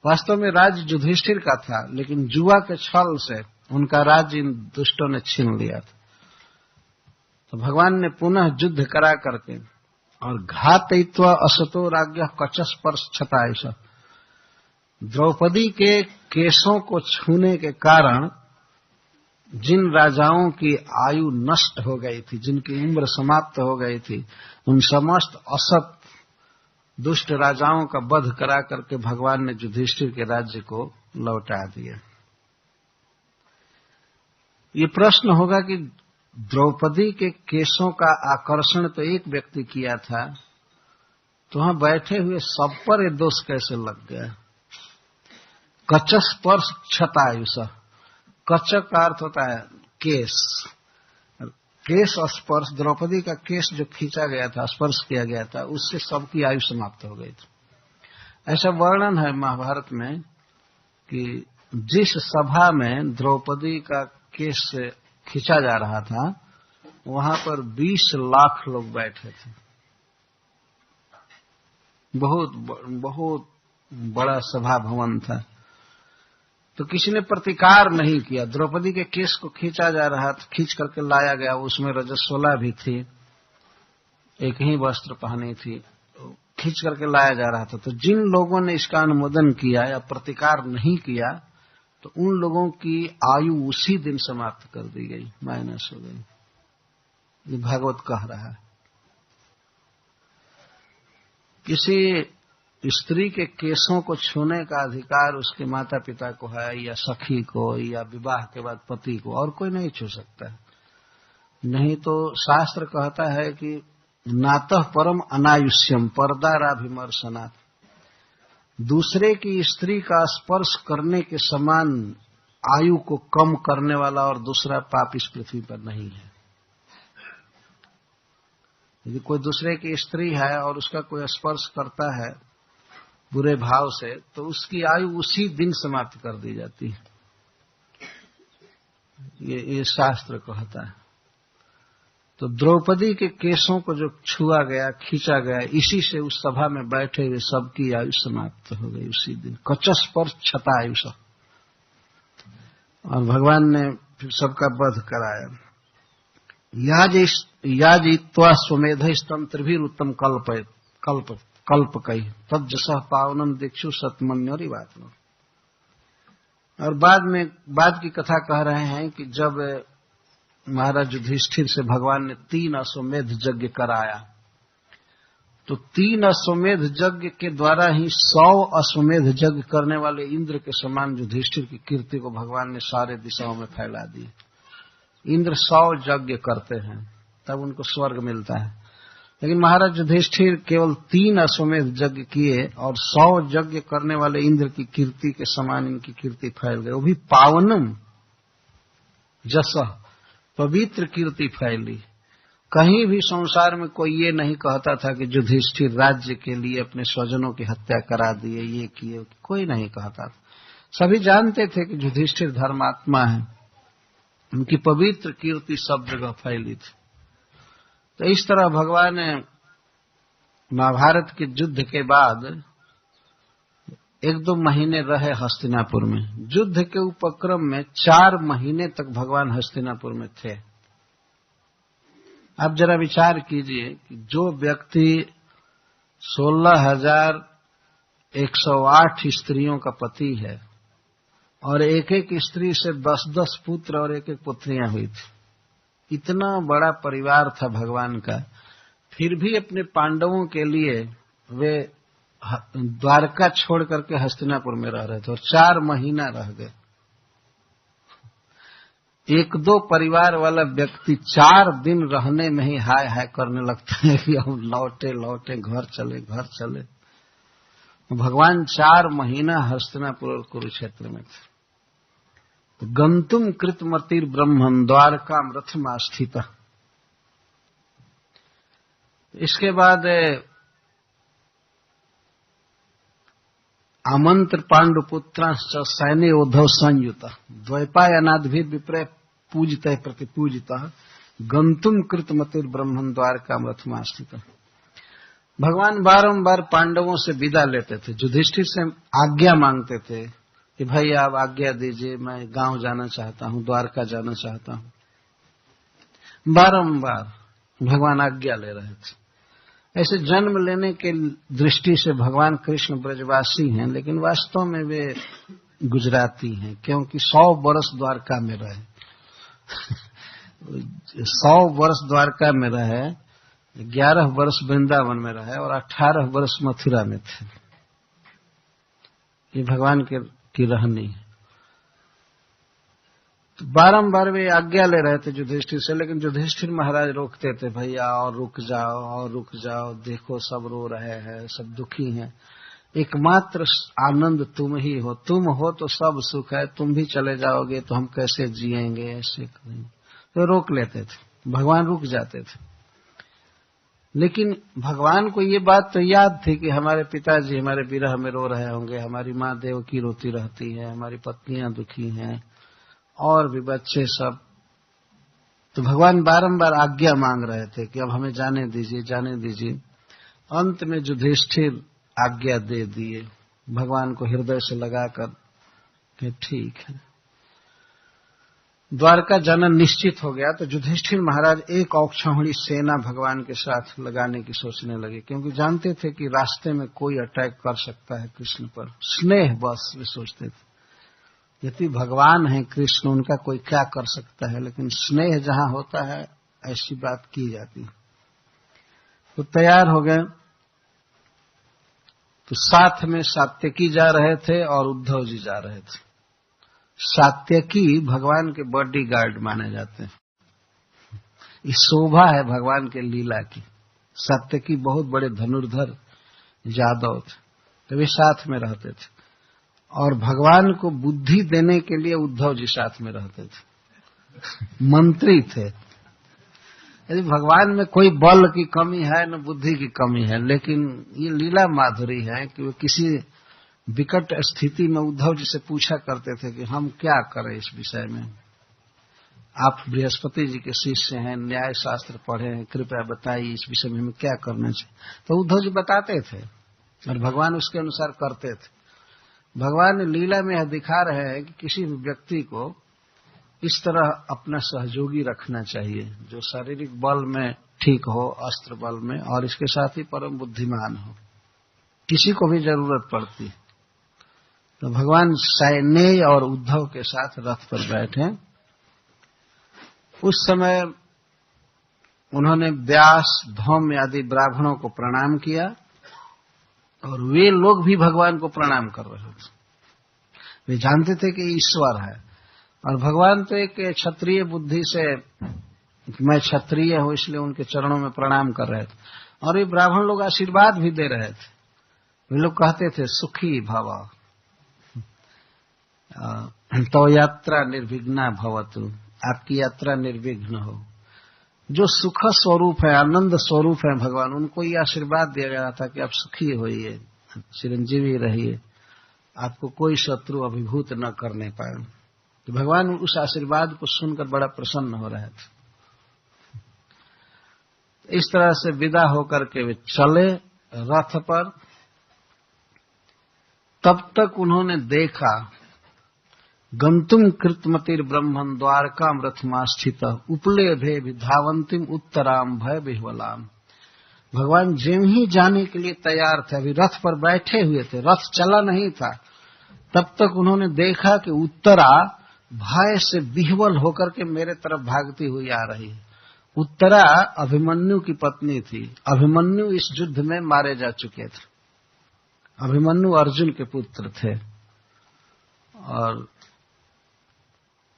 Speaker 2: वास्तव में राज्य युधिष्ठिर का था, लेकिन जुआ के छल से उनका राज्य इन दुष्टों ने छीन लिया था। तो भगवान ने पुनः युद्ध करा करके और घातयित्वा असतो राज्ञः कचस्पर्श क्षतायुष, द्रौपदी के केशों को छूने के कारण जिन राजाओं की आयु नष्ट हो गई थी, जिनकी उम्र समाप्त हो गई थी, उन समस्त असत दुष्ट राजाओं का वध करा करके भगवान ने युधिष्ठिर के राज्य को लौटा दिया। ये प्रश्न होगा कि द्रौपदी के केशों का आकर्षण तो एक व्यक्ति किया था, तो वहां बैठे हुए सब पर ये दोष कैसे लग गया? कच स्पर्श क्षतायुष। कच का अर्थ होता है केस। केस स्पर्श, द्रौपदी का केस जो खींचा गया था, स्पर्श किया गया था, उससे सबकी आयु समाप्त हो गई थी। ऐसा वर्णन है महाभारत में कि जिस सभा में द्रौपदी का केस खींचा जा रहा था, वहां पर 20 लाख लोग बैठे थे। बहुत बहुत बड़ा सभा भवन था। तो किसी ने प्रतिकार नहीं किया। द्रौपदी के केस को खींचा जा रहा था, खींच करके लाया गया, उसमें रजस्वला भी थी, एक ही वस्त्र पहनी थी, खींच करके लाया जा रहा था। तो जिन लोगों ने इसका अनुमोदन किया या प्रतिकार नहीं किया, तो उन लोगों की आयु उसी दिन समाप्त कर दी गई, माइनस हो गई। ये भागवत कह रहा है। किसी स्त्री के केसों को छूने का अधिकार उसके माता पिता को है, या सखी को, या विवाह के बाद पति को, और कोई नहीं छू सकता है। नहीं तो शास्त्र कहता है कि नातः परम अनायुष्यम पर्दाराभिमर्शनात्। दूसरे की स्त्री का स्पर्श करने के समान आयु को कम करने वाला और दूसरा पाप इस पृथ्वी पर नहीं है। यदि कोई दूसरे की स्त्री है और उसका कोई स्पर्श करता है बुरे भाव से, तो उसकी आयु उसी दिन समाप्त कर दी जाती है। ये शास्त्र कहता है। तो द्रौपदी के केसों को जो छुआ गया, खींचा गया, इसी से उस सभा में बैठे हुए सबकी आयु समाप्त हो गई उसी दिन। कचस पर छता आयुष। और भगवान ने फिर सबका वध कराया। याजित्वा स्वमेध तंत्र भी उत्तम कल्प कही तब जसह पावनम दीक्षु सतमन्योरी बात। और बाद की कथा कह रहे हैं कि जब महाराज युधिष्ठिर से भगवान ने 3 अश्वमेध यज्ञ कराया, तो 3 अश्वमेध यज्ञ के द्वारा ही 100 अश्वमेध यज्ञ करने वाले इंद्र के समान युधिष्ठिर की कीर्ति को भगवान ने सारे दिशाओं में फैला दी। इंद्र 100 यज्ञ करते हैं तब उनको स्वर्ग मिलता है, लेकिन महाराज युधिष्ठिर केवल 3 अश्वमेध यज्ञ किए और 100 यज्ञ करने वाले इंद्र की कीर्ति के समान इनकी कीर्ति फैल गई। वो भी पावनम जसह, पवित्र कीर्ति फैली। कहीं भी संसार में कोई ये नहीं कहता था कि युधिष्ठिर राज्य के लिए अपने स्वजनों की हत्या करा दिए, ये किए, कोई नहीं कहता था। सभी जानते थे कि युधिष्ठिर धर्मात्मा है, उनकी पवित्र कीर्ति सब जगह फैली थी। तो इस तरह भगवान महाभारत के युद्ध के बाद 1-2 महीने रहे हस्तिनापुर में। युद्ध के उपक्रम में 4 महीने तक भगवान हस्तिनापुर में थे। अब जरा विचार कीजिए कि जो व्यक्ति 16,108 स्त्रियों का पति है और एक स्त्री से 10-10 पुत्र और एक पुत्रियां हुई थी, इतना बड़ा परिवार था भगवान का, फिर भी अपने पांडवों के लिए वे द्वारका छोड़ करके हस्तिनापुर में रह रहे थे और 4 महीना रह गए। 1-2 परिवार वाला व्यक्ति 4 दिन रहने में ही हाय हाय करने लगता है कि हम लौटे घर चले। भगवान 4 महीना हस्तिनापुर और कुरुक्षेत्र में थे। गंतुम कृतमतिर ब्रह्मन द्वारकाम रथमा स्थित। इसके बाद आमंत्र पांडुपुत्रांश्च सैन्य उद्धव संयुत द्वैपायनाद्भिर विप्रय पूजितः प्रतिपूजितः गंतुम कृतमतिर ब्रह्मन द्वारकाम रथमा स्थित। भगवान बारंबार पांडवों से विदा लेते थे, युधिष्ठिर से आज्ञा मांगते थे कि भाई आप आज्ञा दीजिए, मैं गांव जाना चाहता हूं, द्वारका जाना चाहता हूं। बारंबार भगवान आज्ञा ले रहे थे। ऐसे जन्म लेने के दृष्टि से भगवान कृष्ण ब्रजवासी हैं, लेकिन वास्तव में वे गुजराती हैं, क्योंकि 100 वर्ष द्वारका में रहे। 100 वर्ष द्वारका में रहे, 11 वर्ष वृंदावन में रहे और 18 वर्ष मथुरा में थे। ये भगवान की रहनी है। तो बारंबार वे आज्ञा ले रहे थे युधिष्ठिर से, लेकिन युधिष्ठिर महाराज रोकते थे, भैया और रुक जाओ, देखो सब रो रहे हैं, सब दुखी हैं। एकमात्र आनंद तुम ही हो, तुम हो तो सब सुख है, तुम भी चले जाओगे तो हम कैसे जिएंगे, ऐसे करेंगे। तो रोक लेते थे, भगवान रुक जाते थे। लेकिन भगवान को ये बात तो याद थी कि हमारे पिताजी हमारे विरह में रो रहे होंगे, हमारी माँ देवकी रोती रहती है, हमारी पत्नियां दुखी हैं, और भी बच्चे सब। तो भगवान बारंबार आज्ञा मांग रहे थे कि अब हमें जाने दीजिए, जाने दीजिए। अंत में युधिष्ठिर आज्ञा दे दिए, भगवान को हृदय से लगाकर कि ठीक है। द्वारका जाना निश्चित हो गया तो युधिष्ठिर महाराज एक औक्षाहुणी सेना भगवान के साथ लगाने की सोचने लगे, क्योंकि जानते थे कि रास्ते में कोई अटैक कर सकता है कृष्ण पर। स्नेह बस वे सोचते थे, यदि भगवान है कृष्ण, उनका कोई क्या कर सकता है, लेकिन स्नेह जहां होता है ऐसी बात की जाती है। तो तैयार हो गए। तो साथ में सात्यकी जा रहे थे और उद्धव जी जा रहे थे। सात्यकी भगवान के बॉडी गार्ड माने जाते हैं। ये शोभा है भगवान के लीला की। सात्यकी बहुत बड़े धनुर्धर यादव थे, तो वे साथ में रहते थे, और भगवान को बुद्धि देने के लिए उद्धव जी साथ में रहते थे, मंत्री थे। यदि भगवान में कोई बल की कमी है न बुद्धि की कमी है, लेकिन ये लीला माधुरी है कि वो किसी विकट स्थिति में उद्धव जी से पूछा करते थे कि हम क्या करें इस विषय में, आप बृहस्पति जी के शिष्य हैं, न्याय शास्त्र पढ़े हैं, कृपया बताइए इस विषय में हमें क्या करना चाहिए। तो उद्धव जी बताते थे और भगवान उसके अनुसार करते थे। भगवान लीला में यह दिखा रहे हैं कि किसी भी व्यक्ति को इस तरह अपना सहयोगी रखना चाहिए जो शारीरिक बल में ठीक हो, अस्त्र बल में, और इसके साथ ही परम बुद्धिमान हो, किसी को भी जरूरत पड़ती। तो भगवान सैन्य और उद्धव के साथ रथ पर बैठे। उस समय उन्होंने व्यास, धौम्य आदि ब्राह्मणों को प्रणाम किया, और वे लोग भी भगवान को प्रणाम कर रहे थे। वे जानते थे कि ईश्वर है, और भगवान तो एक क्षत्रिय बुद्धि से, मैं क्षत्रिय हूं इसलिए उनके चरणों में प्रणाम कर रहे थे। और ये ब्राह्मण लोग आशीर्वाद भी दे रहे थे। वे लोग कहते थे सुखी भव, तो यात्रा निर्विघ्ना भवतु, आपकी यात्रा निर्विघ्न हो। जो सुख स्वरूप है, आनंद स्वरूप है भगवान, उनको ये आशीर्वाद दिया गया था कि आप सुखी होइए, चिरंजीवी रहिए, आपको कोई शत्रु अभिभूत न करने पाए। तो भगवान उस आशीर्वाद को सुनकर बड़ा प्रसन्न हो रहे थे। इस तरह से विदा होकर के वे चले रथ पर। तब तक उन्होंने देखा गंतुम कृतमतिर ब्रह्मन द्वारकाम रथमास्थित उपलेभे विधावंतिम उत्तराम भय बिह्वलाम। भगवान जिम ही जाने के लिए तैयार थे, अभी रथ पर बैठे हुए थे, रथ चला नहीं था। तब तक उन्होंने देखा कि उत्तरा भय से विह्वल होकर के मेरे तरफ भागती हुई आ रही है। उत्तरा अभिमन्यु की पत्नी थी। अभिमन्यु इस युद्ध में मारे जा चुके थे। अभिमन्यु अर्जुन के पुत्र थे, और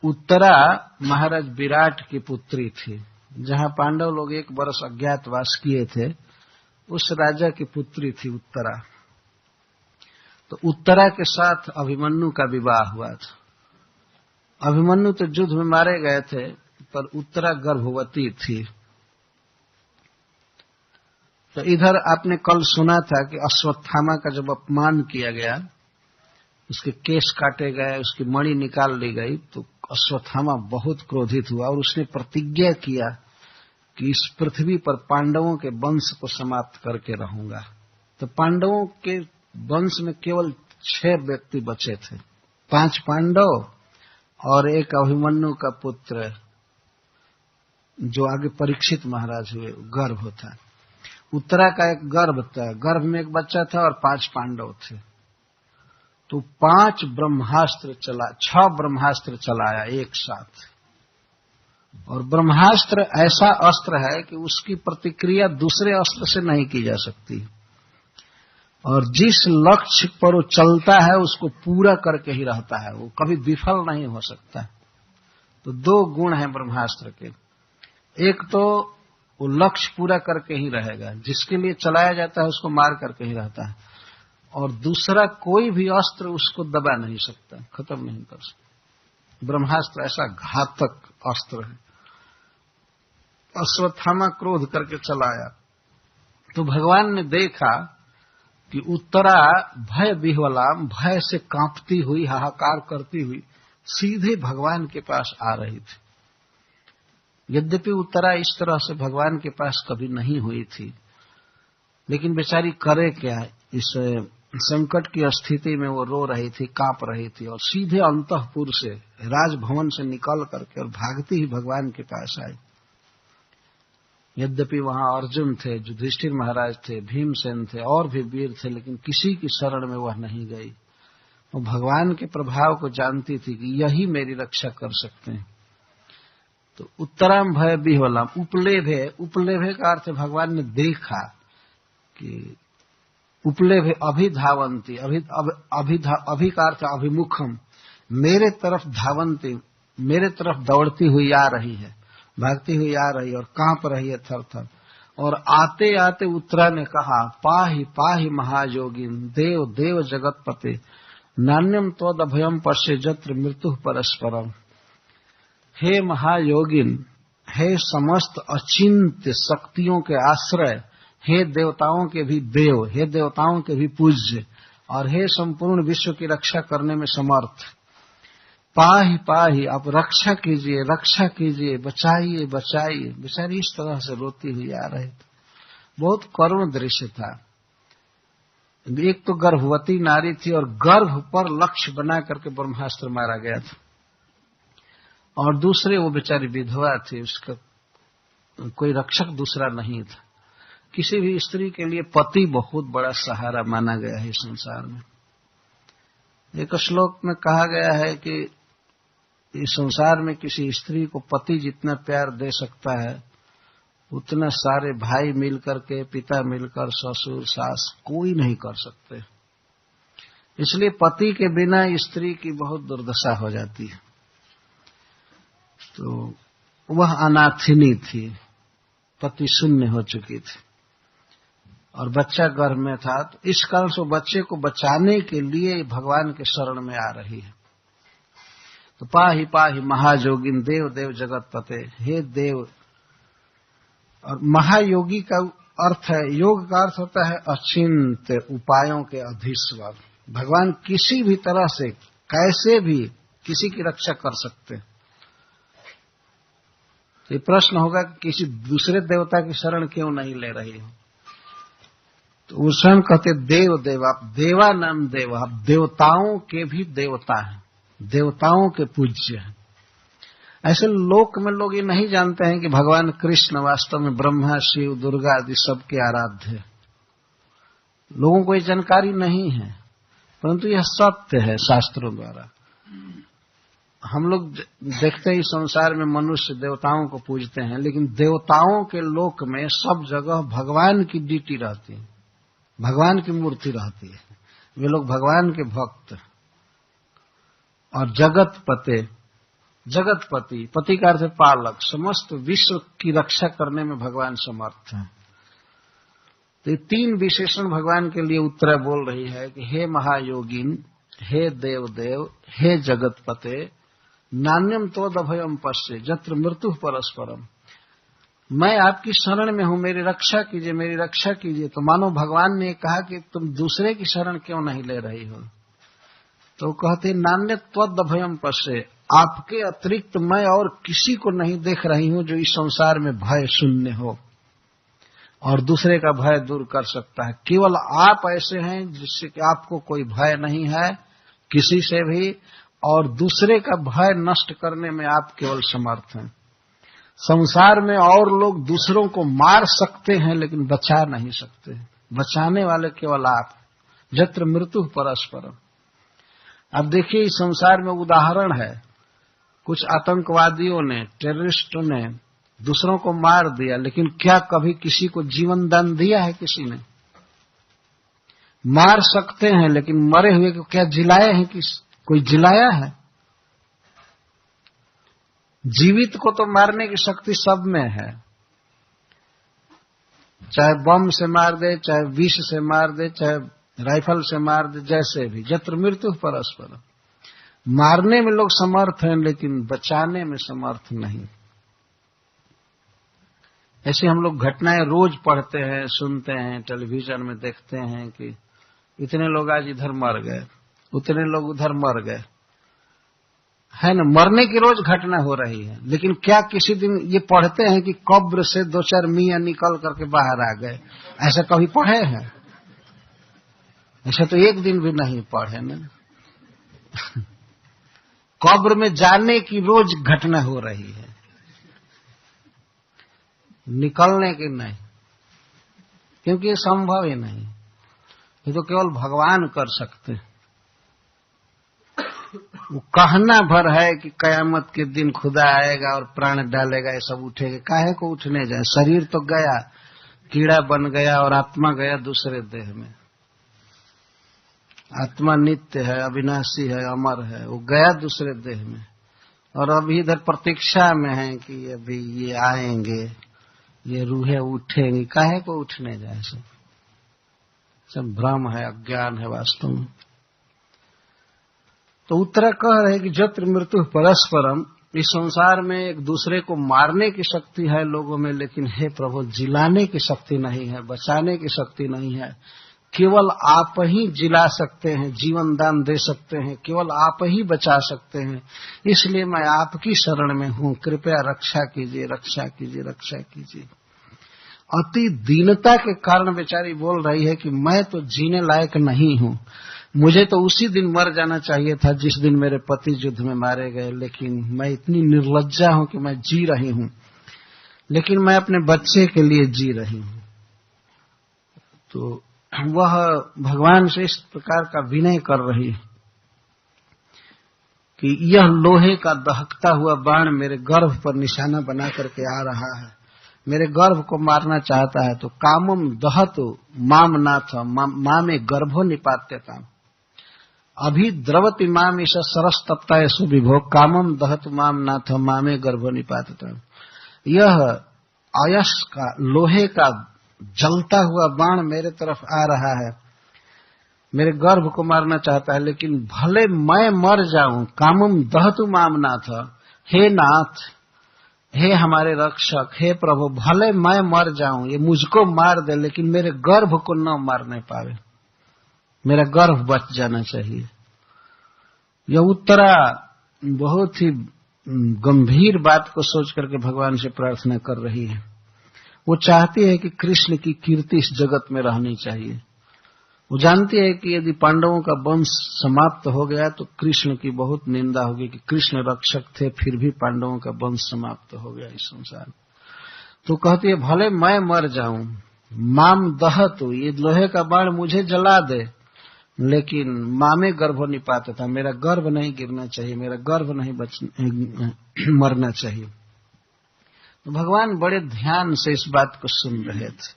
Speaker 2: उत्तरा महाराज विराट की पुत्री थी। जहां पांडव लोग 1 वर्ष अज्ञातवास किए थे, उस राजा की पुत्री थी उत्तरा। तो उत्तरा के साथ अभिमन्यु का विवाह हुआ था। अभिमन्यु तो युद्ध में मारे गए थे, पर उत्तरा गर्भवती थी। तो इधर आपने कल सुना था कि अश्वत्थामा का जब अपमान किया गया, उसके केश काटे गए, उसकी मणि निकाल ली गई, तो अश्वत्थामा बहुत क्रोधित हुआ और उसने प्रतिज्ञा किया कि इस पृथ्वी पर पांडवों के वंश को समाप्त करके रहूंगा। तो पांडवों के वंश में केवल 6 व्यक्ति बचे थे, 5 पांडव और एक अभिमन्यु का पुत्र जो आगे परीक्षित महाराज हुए, गर्भ था। उत्तरा का एक गर्भ था, गर्भ में एक बच्चा था और 5 पांडव थे। तो 6 ब्रह्मास्त्र चलाया एक साथ। और ब्रह्मास्त्र ऐसा अस्त्र है कि उसकी प्रतिक्रिया दूसरे अस्त्र से नहीं की जा सकती, और जिस लक्ष्य पर वो चलता है उसको पूरा करके ही रहता है, वो कभी विफल नहीं हो सकता। तो 2 गुण हैं ब्रह्मास्त्र के। एक तो वो लक्ष्य पूरा करके ही रहेगा, जिसके लिए चलाया जाता है उसको मार करके ही रहता है, और दूसरा कोई भी अस्त्र उसको दबा नहीं सकता, खत्म नहीं कर सकता। ब्रह्मास्त्र ऐसा घातक अस्त्र है। अश्वत्थामा क्रोध करके चलाया तो भगवान ने देखा कि उत्तरा भय विह्वलाम, भय से कांपती हुई, हाहाकार करती हुई सीधे भगवान के पास आ रही थी। यद्यपि उत्तरा इस तरह से भगवान के पास कभी नहीं हुई थी, लेकिन बेचारी करे क्या, इस संकट की स्थिति में वो रो रही थी, कांप रही थी, और सीधे अंतःपुर से, राजभवन से निकल करके और भागती ही भगवान के पास आई। यद्यपि वहां अर्जुन थे, युधिष्ठिर महाराज थे, भीमसेन थे, और भी वीर थे, लेकिन किसी की शरण में वह नहीं गई। वो भगवान के प्रभाव को जानती थी कि यही मेरी रक्षा कर सकते हैं। तो उत्तराम भय विह्वलाम, उपलेभे, उपलेभे का अर्थ भगवान ने देखा कि उपलेभे अभिधावंती, अभी का अर्थ अभिमुखम, मेरे तरफ धावंती, मेरे तरफ दौड़ती हुई आ रही है, भागती हुई आ रही है और कांप रही है थर थर। और आते आते उत्तरा ने कहा, पाहि पाहि महायोगिन, देव देव जगतपते, नान्यम त्वद अभयम पश्य जत्र मृत्यु परस्परम। हे महायोगिन, हे समस्त अचिंत्य शक्तियों के आश्रय, हे देवताओं के भी देव, हे देवताओं के भी पूज्य, और हे संपूर्ण विश्व की रक्षा करने में समर्थ, पाहि पाहि, आप रक्षा कीजिए, रक्षा कीजिए, बचाइए बचाइए। बेचारी इस तरह से रोती हुई आ रही थी। बहुत करुण दृश्य था। एक तो गर्भवती नारी थी और गर्भ पर लक्ष्य बना करके ब्रह्मास्त्र मारा गया था, और दूसरे वो बेचारी विधवा थी, उसका कोई रक्षक दूसरा नहीं था। किसी भी स्त्री के लिए पति बहुत बड़ा सहारा माना गया है इस संसार में। एक श्लोक में कहा गया है कि इस संसार में किसी स्त्री को पति जितना प्यार दे सकता है, उतना सारे भाई मिलकर के, पिता मिलकर, ससुर सास कोई नहीं कर सकते। इसलिए पति के बिना स्त्री की बहुत दुर्दशा हो जाती है। तो वह अनाथिनी थी, पति शून्य हो चुकी थी, और बच्चा गर्भ में था। तो इस कारण से बच्चे को बचाने के लिए भगवान के शरण में आ रही है। तो पाहि पाहि महायोगिन, देव देव जगतपते, हे देव। और महायोगी का अर्थ है, योग का अर्थ होता है अचिंत्य उपायों के अधीश्वर। भगवान किसी भी तरह से, कैसे भी किसी की रक्षा कर सकते। ये प्रश्न होगा कि किसी दूसरे देवता की शरण क्यों नहीं ले रही हो? तो वो स्वयं कहते देव देव, आप देवा नाम देव, आप देवताओं के भी देवता हैं, देवताओं के पूज्य हैं। ऐसे लोक में लोग ये नहीं जानते हैं कि भगवान कृष्ण वास्तव में ब्रह्मा, शिव, दुर्गा आदि सबके आराध्य है। लोगों को ये जानकारी नहीं है, परंतु यह सत्य है शास्त्रों द्वारा। हम लोग देखते हैं इस संसार में मनुष्य देवताओं को पूजते हैं, लेकिन देवताओं के लोक में सब जगह भगवान की डीटी रहती है, भगवान की मूर्ति रहती है। वे लोग भगवान के भक्त। और जगतपते, जगतपति, पति का अर्थ है पालक, समस्त विश्व की रक्षा करने में भगवान समर्थ है। तो ये तीन विशेषण भगवान के लिए उत्तरा बोल रही है कि हे महायोगिन, हे देव देव, हे जगतपते, नान्यम त्वद अभयम पश्य जत्र मृत्यु परस्परम। मैं आपकी शरण में हूं, मेरी रक्षा कीजिए, मेरी रक्षा कीजिए। तो मानो भगवान ने कहा कि तुम दूसरे की शरण क्यों नहीं ले रही हो? तो कहते नान्य त्वद अभयम पश्य, आपके अतिरिक्त मैं और किसी को नहीं देख रही हूं जो इस संसार में भय शून्य हो और दूसरे का भय दूर कर सकता है। केवल आप ऐसे हैं जिससे कि आपको कोई भय नहीं है किसी से भी, और दूसरे का भय नष्ट करने में आप केवल समर्थ हैं। संसार में और लोग दूसरों को मार सकते हैं लेकिन बचा नहीं सकते, बचाने वाले केवल आप। जत्र मृत्यु परस्परम। अब देखिए इस संसार में उदाहरण है, कुछ आतंकवादियों ने, टेररिस्टों ने दूसरों को मार दिया, लेकिन क्या कभी किसी को जीवन दान दिया है? किसी ने? मार सकते हैं लेकिन मरे हुए को क्या जिलाए हैं? कोई जिलाया है? जीवित को तो मारने की शक्ति सब में है, चाहे बम से मार दे, चाहे विष से मार दे, चाहे राइफल से मार दे, जैसे भी, जत्र मृत्यु परस्पर। मारने में लोग समर्थ हैं लेकिन बचाने में समर्थ नहीं। ऐसे हम लोग घटनाएं रोज पढ़ते हैं, सुनते हैं, टेलीविजन में देखते हैं कि इतने लोग आज इधर मर गए, उतने लोग उधर मर गए, है ना। मरने की रोज घटना हो रही है, लेकिन क्या किसी दिन ये पढ़ते हैं कि कब्र से 2-4 मियां निकल करके बाहर आ गए? ऐसा कभी पढ़े हैं? ऐसा तो एक दिन भी नहीं पढ़े ना। कब्र में जाने की रोज घटना हो रही है, निकलने की नहीं, क्योंकि ये संभव ही नहीं। ये तो केवल भगवान कर सकते। वो कहना भर है कि कयामत के दिन खुदा आएगा और प्राण डालेगा, ये सब उठेगा। काहे को उठने जाए? शरीर तो गया, कीड़ा बन गया और आत्मा गया दूसरे देह में। आत्मा नित्य है, अविनाशी है, अमर है, वो गया दूसरे देह में और अभी इधर प्रतीक्षा में है कि अभी ये आएंगे, ये रूहें उठेंगी। काहे को उठने जाए? सब भ्रम है, अज्ञान है वास्तव में। तो उत्तरा कह रहे कि जत्र मृत्यु परस्परम, इस संसार में एक दूसरे को मारने की शक्ति है लोगों में, लेकिन हे प्रभु जिलाने की शक्ति नहीं है, बचाने की शक्ति नहीं है। केवल आप ही जिला सकते हैं, जीवन दान दे सकते हैं, केवल आप ही बचा सकते हैं। इसलिए मैं आपकी शरण में हूं, कृपया रक्षा कीजिए, रक्षा कीजिए, रक्षा कीजिए। अति दीनता के कारण बेचारी बोल रही है कि मैं तो जीने लायक नहीं हूं, मुझे तो उसी दिन मर जाना चाहिए था जिस दिन मेरे पति युद्ध में मारे गए, लेकिन मैं इतनी निर्लज्जा हूं कि मैं जी रही हूं, लेकिन मैं अपने बच्चे के लिए जी रही हूं। तो वह भगवान से इस प्रकार का विनय कर रही है कि यह लोहे का दहकता हुआ बाण मेरे गर्भ पर निशाना बना करके आ रहा है, मेरे गर्भ को मारना चाहता है। तो कामम दहतु माम नाथ मामे गर्भो निपात्यता, अभी द्रवति माम ईश सरस तप्ताय सुविभो कामम दहतु माम नाथ मामे गर्भो निपात्यता। यह अयस का, लोहे का जलता हुआ बाण मेरे तरफ आ रहा है, मेरे गर्भ को मारना चाहता है, लेकिन भले मैं मर जाऊं। कामम दहतु माम नाथ, हे नाथ, हे हमारे रक्षक, हे प्रभु, भले मैं मर जाऊं, ये मुझको मार दे, लेकिन मेरे गर्भ को न मारने पावे, मेरा गर्भ बच जाना चाहिए। यह उत्तरा बहुत ही गंभीर बात को सोच करके भगवान से प्रार्थना कर रही है। वो चाहती है कि कृष्ण की कीर्ति इस जगत में रहनी चाहिए। वो जानती है कि यदि पांडवों का वंश समाप्त हो गया तो कृष्ण की बहुत निंदा होगी कि कृष्ण रक्षक थे, फिर भी पांडवों का वंश समाप्त हो गया इस संसार। तो कहती है भले मैं मर जाऊं, माम दहतु, ये लोहे का बाण मुझे जला दे, लेकिन मामे गर्भ निपात था, मेरा गर्भ नहीं गिरना चाहिए, मेरा गर्भ नहीं मरना चाहिए। तो भगवान बड़े ध्यान से इस बात को सुन रहे थे।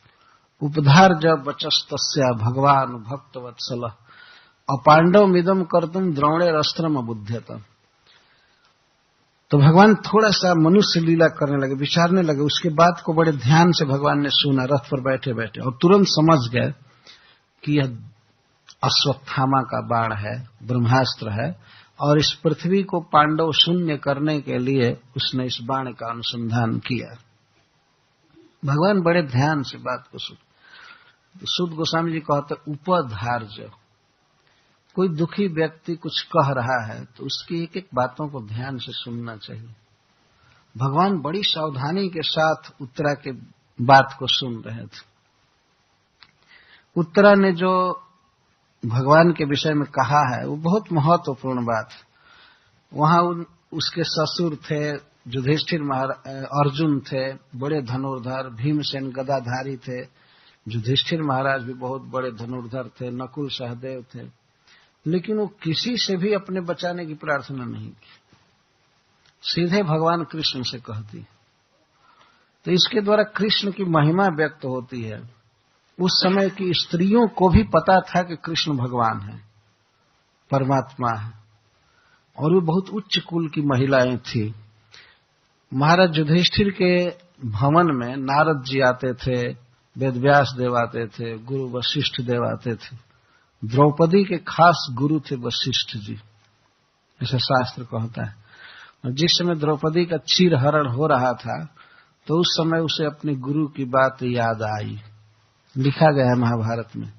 Speaker 2: उपधार जब बचस्तस्या भगवान भक्त वत्सल अपांडव मिदम कर्तुम द्रोणे अस्त्रम अबुध्यत। तो भगवान थोड़ा सा मनुष्य लीला करने लगे, विचारने लगे। उसके बाद को बड़े ध्यान से भगवान ने सुना रथ पर बैठे बैठे, और तुरंत समझ गए कि यह अश्वत्थामा का बाण है, ब्रह्मास्त्र है, और इस पृथ्वी को पांडव शून्य करने के लिए उसने इस बाण का अनुसंधान किया। भगवान बड़े ध्यान से बात को सुन। सुद गोस्वामी जी कहते उपधार्य, कोई दुखी व्यक्ति कुछ कह रहा है तो उसकी एक एक बातों को ध्यान से सुनना चाहिए। भगवान बड़ी सावधानी के साथ उत्तरा के बात को सुन रहे थे। उत्तरा ने जो भगवान के विषय में कहा है वो बहुत महत्वपूर्ण बात है। वहां उसके ससुर थे, युधिष्ठिर महाराज, अर्जुन थे बड़े धनुर्धर, भीमसेन गदाधारी थे, युधिष्ठिर महाराज भी बहुत बड़े धनुर्धर थे, नकुल सहदेव थे, लेकिन वो किसी से भी अपने बचाने की प्रार्थना नहीं की, सीधे भगवान कृष्ण से कहती। तो इसके द्वारा कृष्ण की महिमा व्यक्त होती है। उस समय की स्त्रियों को भी पता था कि कृष्ण भगवान है, परमात्मा है, और वे बहुत उच्च कुल की महिलाएं थी। महाराज युधिष्ठिर के भवन में नारद जी आते थे, वेदव्यास देव आते थे, गुरु वशिष्ठ देव आते थे, द्रौपदी के खास गुरु थे वशिष्ठ जी, ऐसा शास्त्र कहता है। और जिस समय द्रौपदी का चीरहरण हो रहा था तो उस समय उसे अपने गुरु की बात याद आई, लिखा गया है महाभारत में।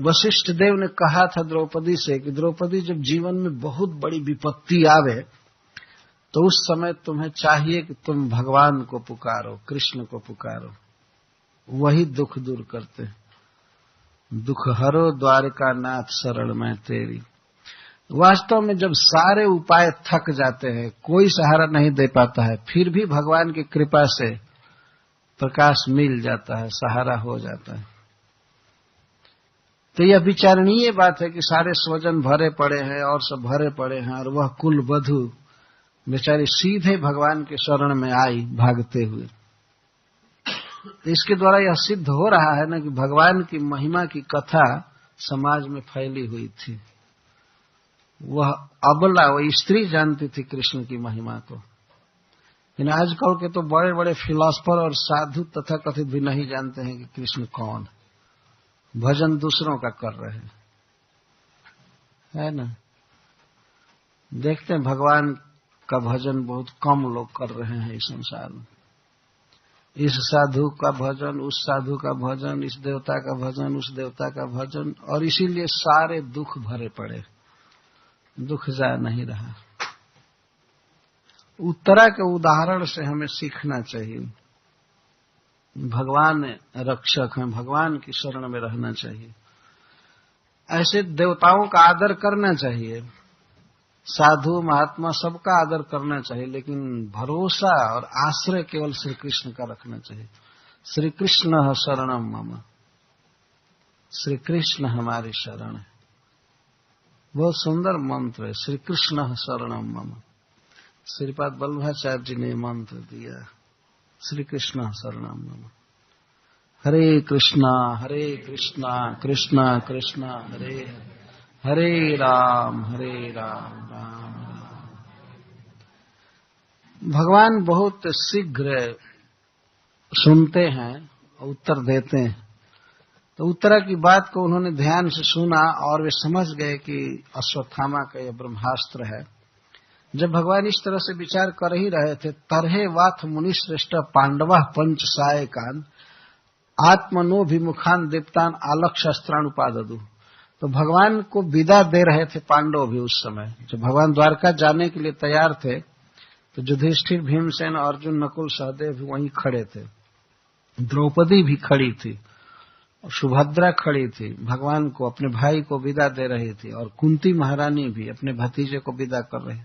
Speaker 2: वशिष्ठ देव ने कहा था द्रौपदी से कि द्रौपदी, जब जीवन में बहुत बड़ी विपत्ति आवे तो उस समय तुम्हें चाहिए कि तुम भगवान को पुकारो, कृष्ण को पुकारो, वही दुख दूर करते। दुख हरो द्वारका नाथ शरण मैं तेरी। वास्तव में जब सारे उपाय थक जाते हैं, कोई सहारा नहीं दे पाता है, फिर भी भगवान की कृपा से प्रकाश मिल जाता है, सहारा हो जाता है। तो यह विचारणीय बात है कि सारे स्वजन भरे पड़े हैं और सब भरे पड़े हैं, और वह कुल वधू बेचारी सीधे भगवान के शरण में आई भागते हुए। इसके द्वारा यह सिद्ध हो रहा है ना कि भगवान की महिमा की कथा समाज में फैली हुई थी। वह अबला, वह स्त्री जानती थी कृष्ण की महिमा को। लेकिन आजकल के तो बड़े बड़े फिलोसफर और साधु तथा कथित भी नहीं जानते हैं कि कृष्ण कौन है, भजन दूसरों का कर रहे हैं, है ना। देखते हैं भगवान का भजन बहुत कम लोग कर रहे हैं इस संसार में। इस साधु का भजन, उस साधु का भजन, इस देवता का भजन, उस देवता का भजन, और इसीलिए सारे दुख भरे पड़े, दुख जा नहीं रहा। उत्तरा के उदाहरण से हमें सीखना चाहिए। भगवान रक्षक हैं, भगवान की शरण में रहना चाहिए। ऐसे देवताओं का आदर करना चाहिए, साधु महात्मा सबका आदर करना चाहिए, लेकिन भरोसा और आश्रय केवल श्री कृष्ण का रखना चाहिए। श्री कृष्ण शरणम मम, श्री कृष्ण हमारी शरण है। बहुत सुंदर मंत्र है, श्री कृष्ण शरणम मम। श्रीपाद वल्लभाचार्य जी ने मंत्र दिया, श्री कृष्ण शरणम मम। हरे कृष्णा कृष्णा कृष्णा हरे हरे, हरे राम राम राम। भगवान बहुत शीघ्र सुनते हैं और उत्तर देते हैं। तो उत्तरा की बात को उन्होंने ध्यान से सुना और वे समझ गए कि अश्वत्थामा का यह ब्रह्मास्त्र है। जब भगवान इस तरह से विचार कर ही रहे थे, तरहे वाथ मुनिश्रेष्ठ पांडवा पंच सायकान आत्मनोभिमुखान दीप्तान आलक्ष शस्त्रानुपाददु। तो भगवान को विदा दे रहे थे पांडव भी। उस समय जब भगवान द्वारका जाने के लिए तैयार थे तो युधिष्ठिर, भीमसेन, अर्जुन, नकुल, सहदेव भी वहीं खड़े थे। द्रौपदी भी खड़ी थी और सुभद्रा खड़ी थी, भगवान को, अपने भाई को विदा दे रही थी, और कुंती महारानी भी अपने भतीजे को विदा कर रही।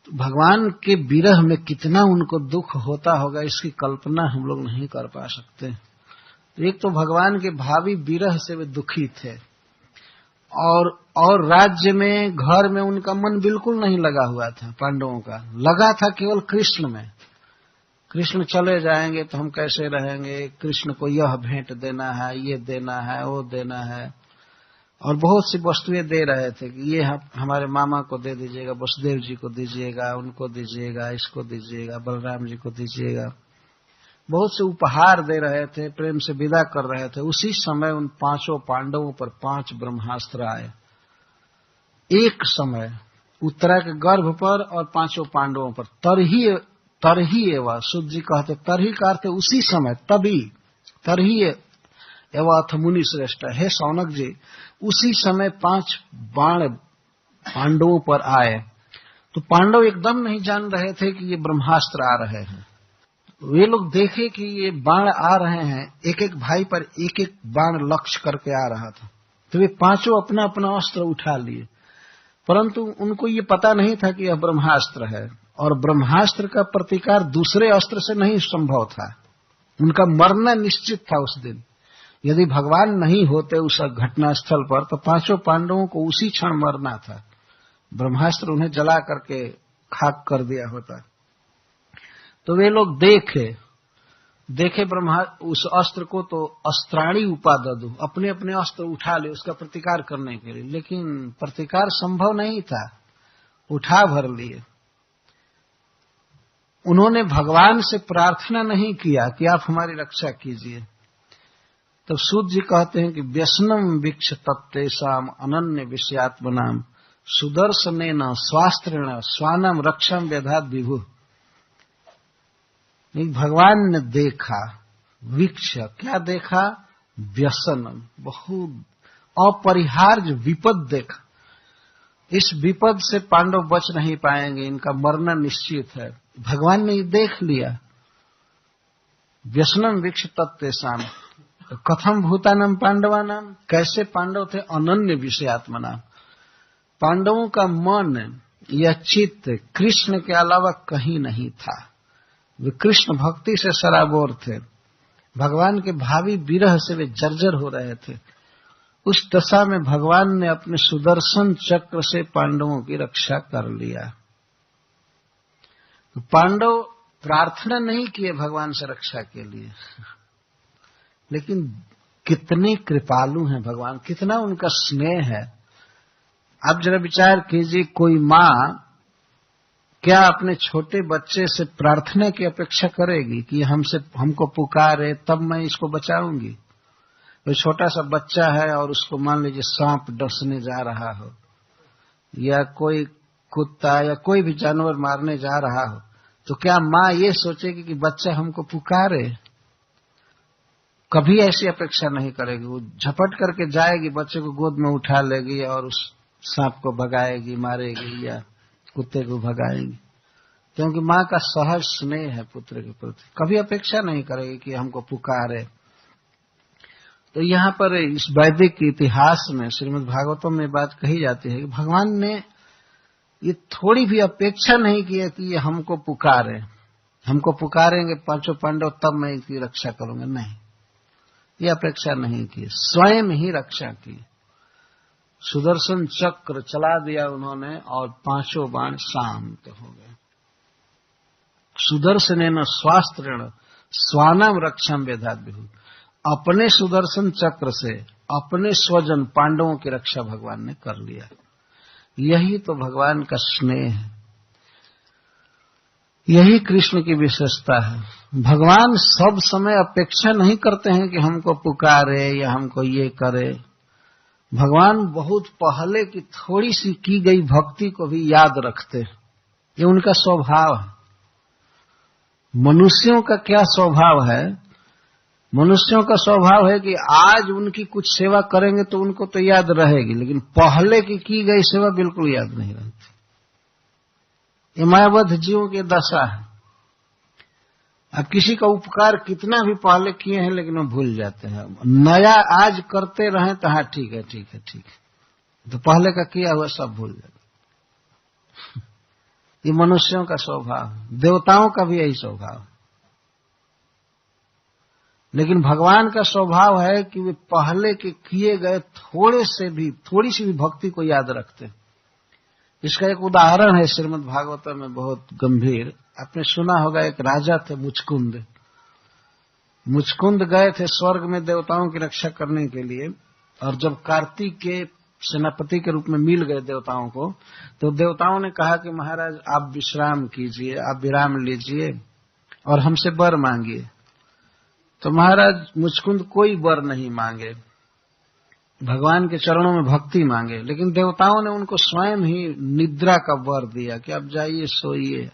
Speaker 2: तो भगवान के विरह में कितना उनको दुख होता होगा, इसकी कल्पना हम लोग नहीं कर पा सकते। एक तो भगवान के भावी विरह से वे दुखी थे, और राज्य में, घर में उनका मन बिल्कुल नहीं लगा हुआ था। पांडवों का लगा था केवल कृष्ण में। कृष्ण चले जाएंगे तो हम कैसे रहेंगे, कृष्ण को यह भेंट देना है, ये देना है, वो देना है, और बहुत सी वस्तुएं दे रहे थे कि ये हमारे मामा को दे दीजिएगा, वसुदेव जी को दीजिएगा, उनको दीजिएगा, इसको दीजिएगा, बलराम जी को दीजिएगा। बहुत से उपहार दे रहे थे, प्रेम से विदा कर रहे थे। उसी समय उन पांचों पांडवों पर 5 ब्रह्मास्त्र आए एक समय, उत्तरा के गर्भ पर और 5 पांडवों पर। तरही एवं शुद्ध जी कहते, तरही का अर्थ उसी समय, तभी, तरही एवं अथ मुनि श्रेष्ठ। हे शौनक जी, उसी समय 5 बाण पांडवों पर आए। तो पांडव एकदम नहीं जान रहे थे कि ये ब्रह्मास्त्र आ रहे हैं। वे लोग देखे कि ये बाण आ रहे हैं, एक एक भाई पर एक एक बाण लक्ष्य करके आ रहा था। तो वे 5 अपना अपना अस्त्र उठा लिए, परंतु उनको ये पता नहीं था कि यह ब्रह्मास्त्र है, और ब्रह्मास्त्र का प्रतिकार दूसरे अस्त्र से नहीं संभव था। उनका मरना निश्चित था उस दिन। यदि भगवान नहीं होते उस घटनास्थल पर तो 5 पांडवों को उसी क्षण मरना था। ब्रह्मास्त्र उन्हें जला करके खाक कर दिया होता। तो वे लोग देखे उस अस्त्र को, तो अस्त्राणी उपाददु, अपने अपने अस्त्र उठा ले उसका प्रतिकार करने के लिए, लेकिन प्रतिकार संभव नहीं था, उठा भर लिए। उन्होंने भगवान से प्रार्थना नहीं किया कि आप हमारी रक्षा कीजिए। तो सूत जी कहते हैं कि व्यसनम वीक्ष तत्तेषाम अनन्य विषयात्मनाम सुदर्शनेन स्वास्त्रेण स्वानम रक्षम व्यधात विभु। भगवान ने देखा, वीक्ष क्या देखा? व्यसनम, बहुत अपरिहार्य विपद देखा। इस विपद से पांडव बच नहीं पाएंगे, इनका मरना निश्चित है। भगवान ने ये देख लिया। व्यसनम वीक्ष तत्तेषाम कथम भूतानाम पांडवानाम, कैसे पांडव थे? अनन्य विषयात्मना, पांडवों का मन या चित्त कृष्ण के अलावा कहीं नहीं था। वे कृष्ण भक्ति से सराबोर थे, भगवान के भावी विरह से वे जर्जर हो रहे थे। उस दशा में भगवान ने अपने सुदर्शन चक्र से पांडवों की रक्षा कर लिया। पांडव प्रार्थना नहीं किए भगवान से रक्षा के लिए, लेकिन कितने कृपालु हैं भगवान, कितना उनका स्नेह है। आप जरा विचार कीजिए, कोई माँ क्या अपने छोटे बच्चे से प्रार्थना की अपेक्षा करेगी कि हमको पुकारे तब मैं इसको बचाऊंगी? कोई छोटा सा बच्चा है और उसको मान लीजिए सांप डसने जा रहा हो, या कोई कुत्ता या कोई भी जानवर मारने जा रहा हो, तो क्या माँ ये सोचेगी कि बच्चा हमको पुकारे? कभी ऐसी अपेक्षा नहीं करेगी। वो झपट करके जाएगी, बच्चे को गोद में उठा लेगी और उस सांप को भगाएगी, मारेगी या कुत्ते को भगाएगी, क्योंकि माँ का सहज स्नेह है पुत्र के प्रति। कभी अपेक्षा नहीं करेगी कि हमको पुकारे। तो यहाँ पर इस वैदिक इतिहास में श्रीमद् भागवतम में बात कही जाती है कि भगवान ने ये थोड़ी भी अपेक्षा नहीं की है कि ये हमको पुकारे, हमको पुकारेंगे पांचों पांडव तब मैं इनकी रक्षा करूंगा। नहीं, ये अपेक्षा नहीं की, स्वयं ही रक्षा की। सुदर्शन चक्र चला दिया उन्होंने और पांचों बाण शांत हो गए। सुदर्शनेन स्वास्त्रेण स्वानाम रक्षम व्यधात विभु, अपने सुदर्शन चक्र से अपने स्वजन पांडवों की रक्षा भगवान ने कर लिया। यही तो भगवान का स्नेह है, यही कृष्ण की विशेषता है। भगवान सब समय अपेक्षा नहीं करते हैं कि हमको पुकारे या हमको ये करे। भगवान बहुत पहले की थोड़ी सी की गई भक्ति को भी याद रखते हैं, ये उनका स्वभाव है। मनुष्यों का क्या स्वभाव है? मनुष्यों का स्वभाव है कि आज उनकी कुछ सेवा करेंगे तो उनको तो याद रहेगी, लेकिन पहले की गई सेवा बिल्कुल याद नहीं रहती। ये मायाबद्ध जीवों की दशा है। अब किसी का उपकार कितना भी पहले किए हैं लेकिन वो भूल जाते हैं। नया आज करते रहें तो हाँ ठीक है, तो पहले का किया हुआ सब भूल जाते। ये मनुष्यों का स्वभाव है, देवताओं का भी यही स्वभाव है। लेकिन भगवान का स्वभाव है कि वे पहले के किए गए थोड़ी सी भी भक्ति को याद रखते हैं। इसका एक उदाहरण है श्रीमद् भागवत में बहुत गंभीर। आपने सुना होगा, एक राजा थे मुचकुंद। मुचकुंद गए थे स्वर्ग में देवताओं की रक्षा करने के लिए, और जब कार्तिक के सेनापति के रूप में मिल गए देवताओं को, तो देवताओं ने कहा कि महाराज आप विश्राम कीजिए, आप विराम लीजिए और हमसे वर मांगिए। तो महाराज मुचकुंद कोई वर नहीं मांगे, भगवान के चरणों में भक्ति मांगे, लेकिन देवताओं ने उनको स्वयं ही निद्रा का वर दिया कि आप जाइए सोइए,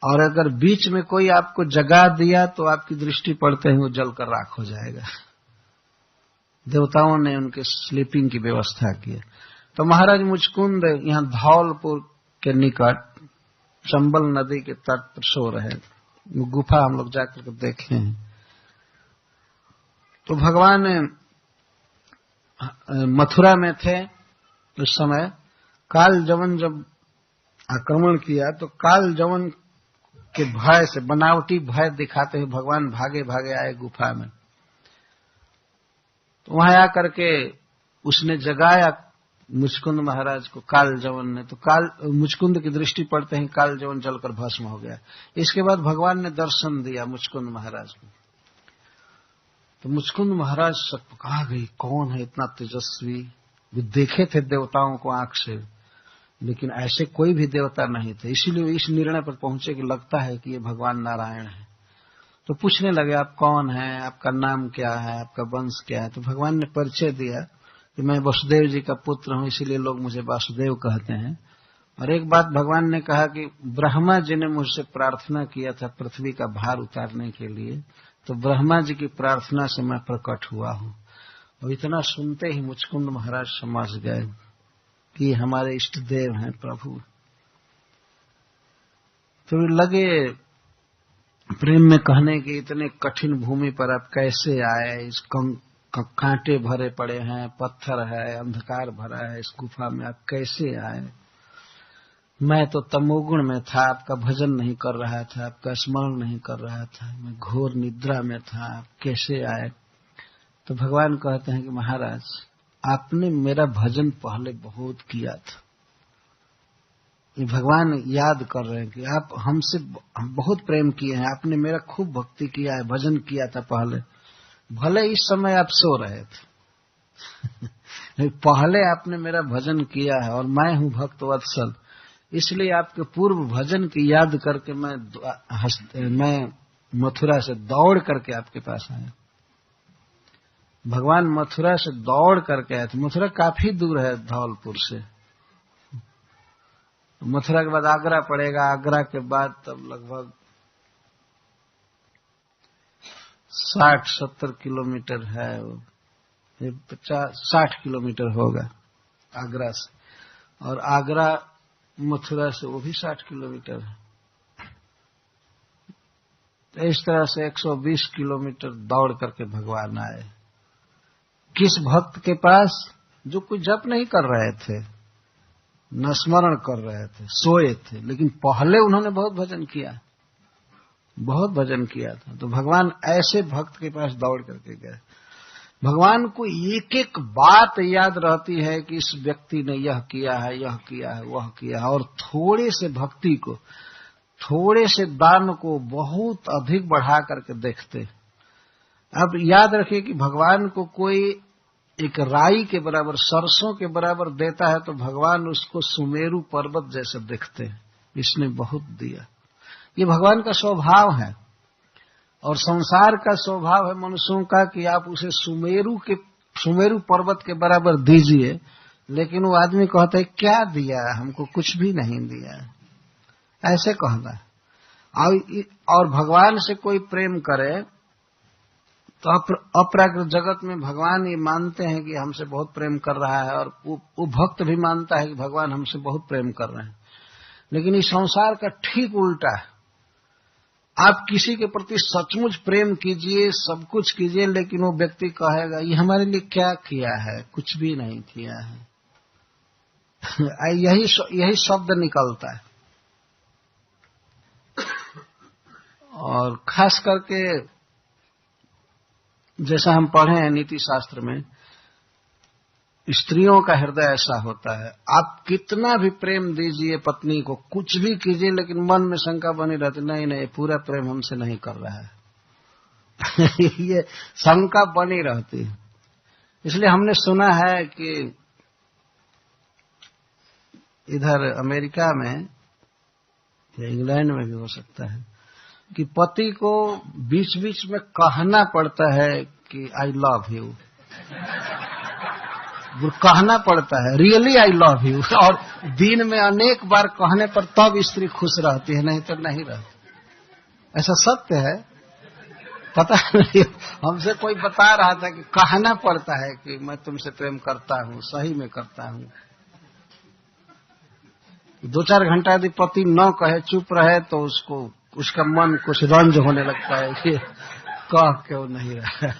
Speaker 2: और अगर बीच में कोई आपको जगा दिया तो आपकी दृष्टि पड़ते ही वो जलकर राख हो जाएगा। देवताओं ने उनके स्लीपिंग की व्यवस्था की। तो महाराज मुचकुंद यहाँ धौलपुर के निकट चंबल नदी के तट पर सो रहे। गुफा हम लोग जाकर के देखे हैं। तो भगवान मथुरा में थे उस समय। काल जवन जब आक्रमण किया तो काल जवन के भय से, बनावटी भय दिखाते हुए भगवान भागे भागे आए गुफा में। तो वहां आकर के उसने जगाया मुचकुंद महाराज को, काल जवन ने। तो मुचकुंद की दृष्टि पड़ते ही काल जवन जलकर भस्म हो गया। इसके बाद भगवान ने दर्शन दिया मुचकुंद महाराज को। तो मुचकुंद महाराज सकपका गई, कौन है इतना तेजस्वी। वे देखे थे देवताओं को आंख से, लेकिन ऐसे कोई भी देवता नहीं थे। इसीलिए इस निर्णय पर पहुंचे कि लगता है कि ये भगवान नारायण है। तो पूछने लगे आप कौन हैं, आपका नाम क्या है, आपका वंश क्या है। तो भगवान ने परिचय दिया कि मैं वसुदेव जी का पुत्र हूं, इसीलिए लोग मुझे वासुदेव कहते हैं। और एक बात भगवान ने कहा कि ब्रह्मा जी ने मुझसे प्रार्थना किया था पृथ्वी का भार उतारने के लिए, तो ब्रह्मा जी की प्रार्थना से मैं प्रकट हुआ हूं। और इतना सुनते ही मुचकुंद महाराज समझ गए कि हमारे इष्ट देव हैं प्रभु। तो लगे प्रेम में कहने की इतने कठिन भूमि पर आप कैसे आए, इस कांटे भरे पड़े हैं, पत्थर है, अंधकार भरा है, इस गुफा में आप कैसे आए। मैं तो तमोगुण में था, आपका भजन नहीं कर रहा था, आपका स्मरण नहीं कर रहा था, मैं घोर निद्रा में था, आप कैसे आए। तो भगवान कहते हैं कि महाराज आपने मेरा भजन पहले बहुत किया था। ये भगवान याद कर रहे हैं कि आप हमसे बहुत प्रेम किए हैं, आपने मेरा खूब भक्ति किया है, भजन किया था पहले, भले इस समय आप सो रहे थे पहले आपने मेरा भजन किया है और मैं हूं भक्त वत्सल, इसलिए आपके पूर्व भजन की याद करके मैं मथुरा से दौड़ करके आपके पास आया। भगवान मथुरा से दौड़ करके आए थे। मथुरा काफी दूर है धौलपुर से। मथुरा के बाद आगरा पड़ेगा, आगरा के बाद तब लगभग 60-70 किलोमीटर है, 50-60 किलोमीटर होगा आगरा से, और आगरा मथुरा से वो भी 60 किलोमीटर है। तो इस तरह से 120 किलोमीटर दौड़ करके भगवान आए। किस भक्त के पास? जो कोई जप नहीं कर रहे थे, न स्मरण कर रहे थे, सोए थे, लेकिन पहले उन्होंने बहुत भजन किया, बहुत भजन किया था। तो भगवान ऐसे भक्त के पास दौड़ करके गए। भगवान को एक एक बात याद रहती है कि इस व्यक्ति ने यह किया है, यह किया है, वह किया है, और थोड़े से भक्ति को, थोड़े से दान को बहुत अधिक बढ़ा करके देखते। अब याद रखिए कि भगवान को कोई एक राई के बराबर, सरसों के बराबर देता है तो भगवान उसको सुमेरु पर्वत जैसे देखते हैं, इसने बहुत दिया। ये भगवान का स्वभाव है, और संसार का स्वभाव है मनुष्यों का कि आप उसे सुमेरु पर्वत के बराबर दीजिए, लेकिन वो आदमी कहता है क्या दिया, हमको कुछ भी नहीं दिया, ऐसे कहना है। और भगवान से कोई प्रेम करे तो अपराकृत जगत में भगवान ये मानते हैं कि हमसे बहुत प्रेम कर रहा है, और वो भक्त भी मानता है कि भगवान हमसे बहुत प्रेम कर रहे हैं। लेकिन इस संसार का ठीक उल्टा है। आप किसी के प्रति सचमुच प्रेम कीजिए, सब कुछ कीजिए, लेकिन वो व्यक्ति कहेगा ये हमारे लिए क्या किया है, कुछ भी नहीं किया है यही शब्द निकलता है। और खास करके जैसा हम पढ़े हैं नीति शास्त्र में, स्त्रियों का हृदय ऐसा होता है, आप कितना भी प्रेम दीजिए पत्नी को, कुछ भी कीजिए, लेकिन मन में शंका बनी रहती, नहीं नहीं पूरा प्रेम हमसे नहीं कर रहा है ये शंका बनी रहती है। इसलिए हमने सुना है कि इधर अमेरिका में या इंग्लैंड में भी हो सकता है कि पति को बीच बीच में कहना पड़ता है कि आई लव यू, वो कहना पड़ता है रियली आई लव यू, और दिन में अनेक बार कहने पर तब स्त्री खुश रहती है, नहीं तो नहीं रहती। ऐसा सत्य है, पता नहीं, हमसे कोई बता रहा था कि कहना पड़ता है कि मैं तुमसे प्रेम करता हूं, सही में करता हूं। 2-4 घंटा यदि पति न कहे, चुप रहे, तो उसका मन कुछ रंज होने लगता है कि कह क्यों नहीं रहा।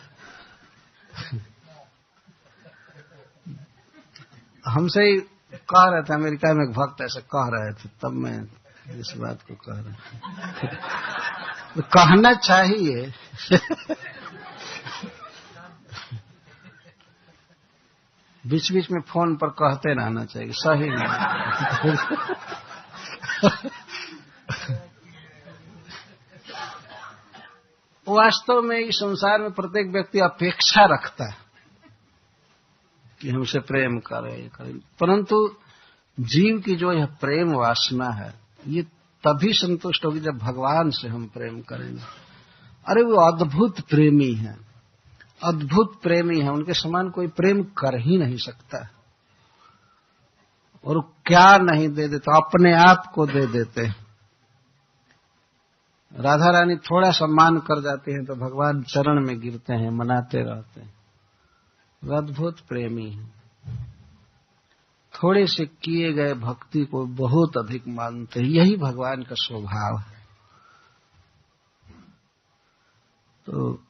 Speaker 2: हमसे ही कह रहे थे, अमेरिका में एक भक्त ऐसे कह रहे थे, तब मैं इस बात को कह रहा था। तो कहना चाहिए बीच बीच में फोन पर कहते रहना चाहिए, सही नहीं वास्तव में इस संसार में प्रत्येक व्यक्ति अपेक्षा रखता है कि हमसे प्रेम करे, परंतु जीव की जो यह प्रेम वासना है, ये तभी संतुष्ट होगी जब भगवान से हम प्रेम करेंगे। अरे वो अद्भुत प्रेमी है, अद्भुत प्रेमी है, उनके समान कोई प्रेम कर ही नहीं सकता। और क्या नहीं दे देते, अपने आप को दे देते। राधा रानी थोड़ा सम्मान कर जाती हैं तो भगवान चरण में गिरते हैं, मनाते रहते हैं। अद्भुत प्रेमी है, थोड़े से किए गए भक्ति को बहुत अधिक मानते हैं। यही भगवान का स्वभाव है। तो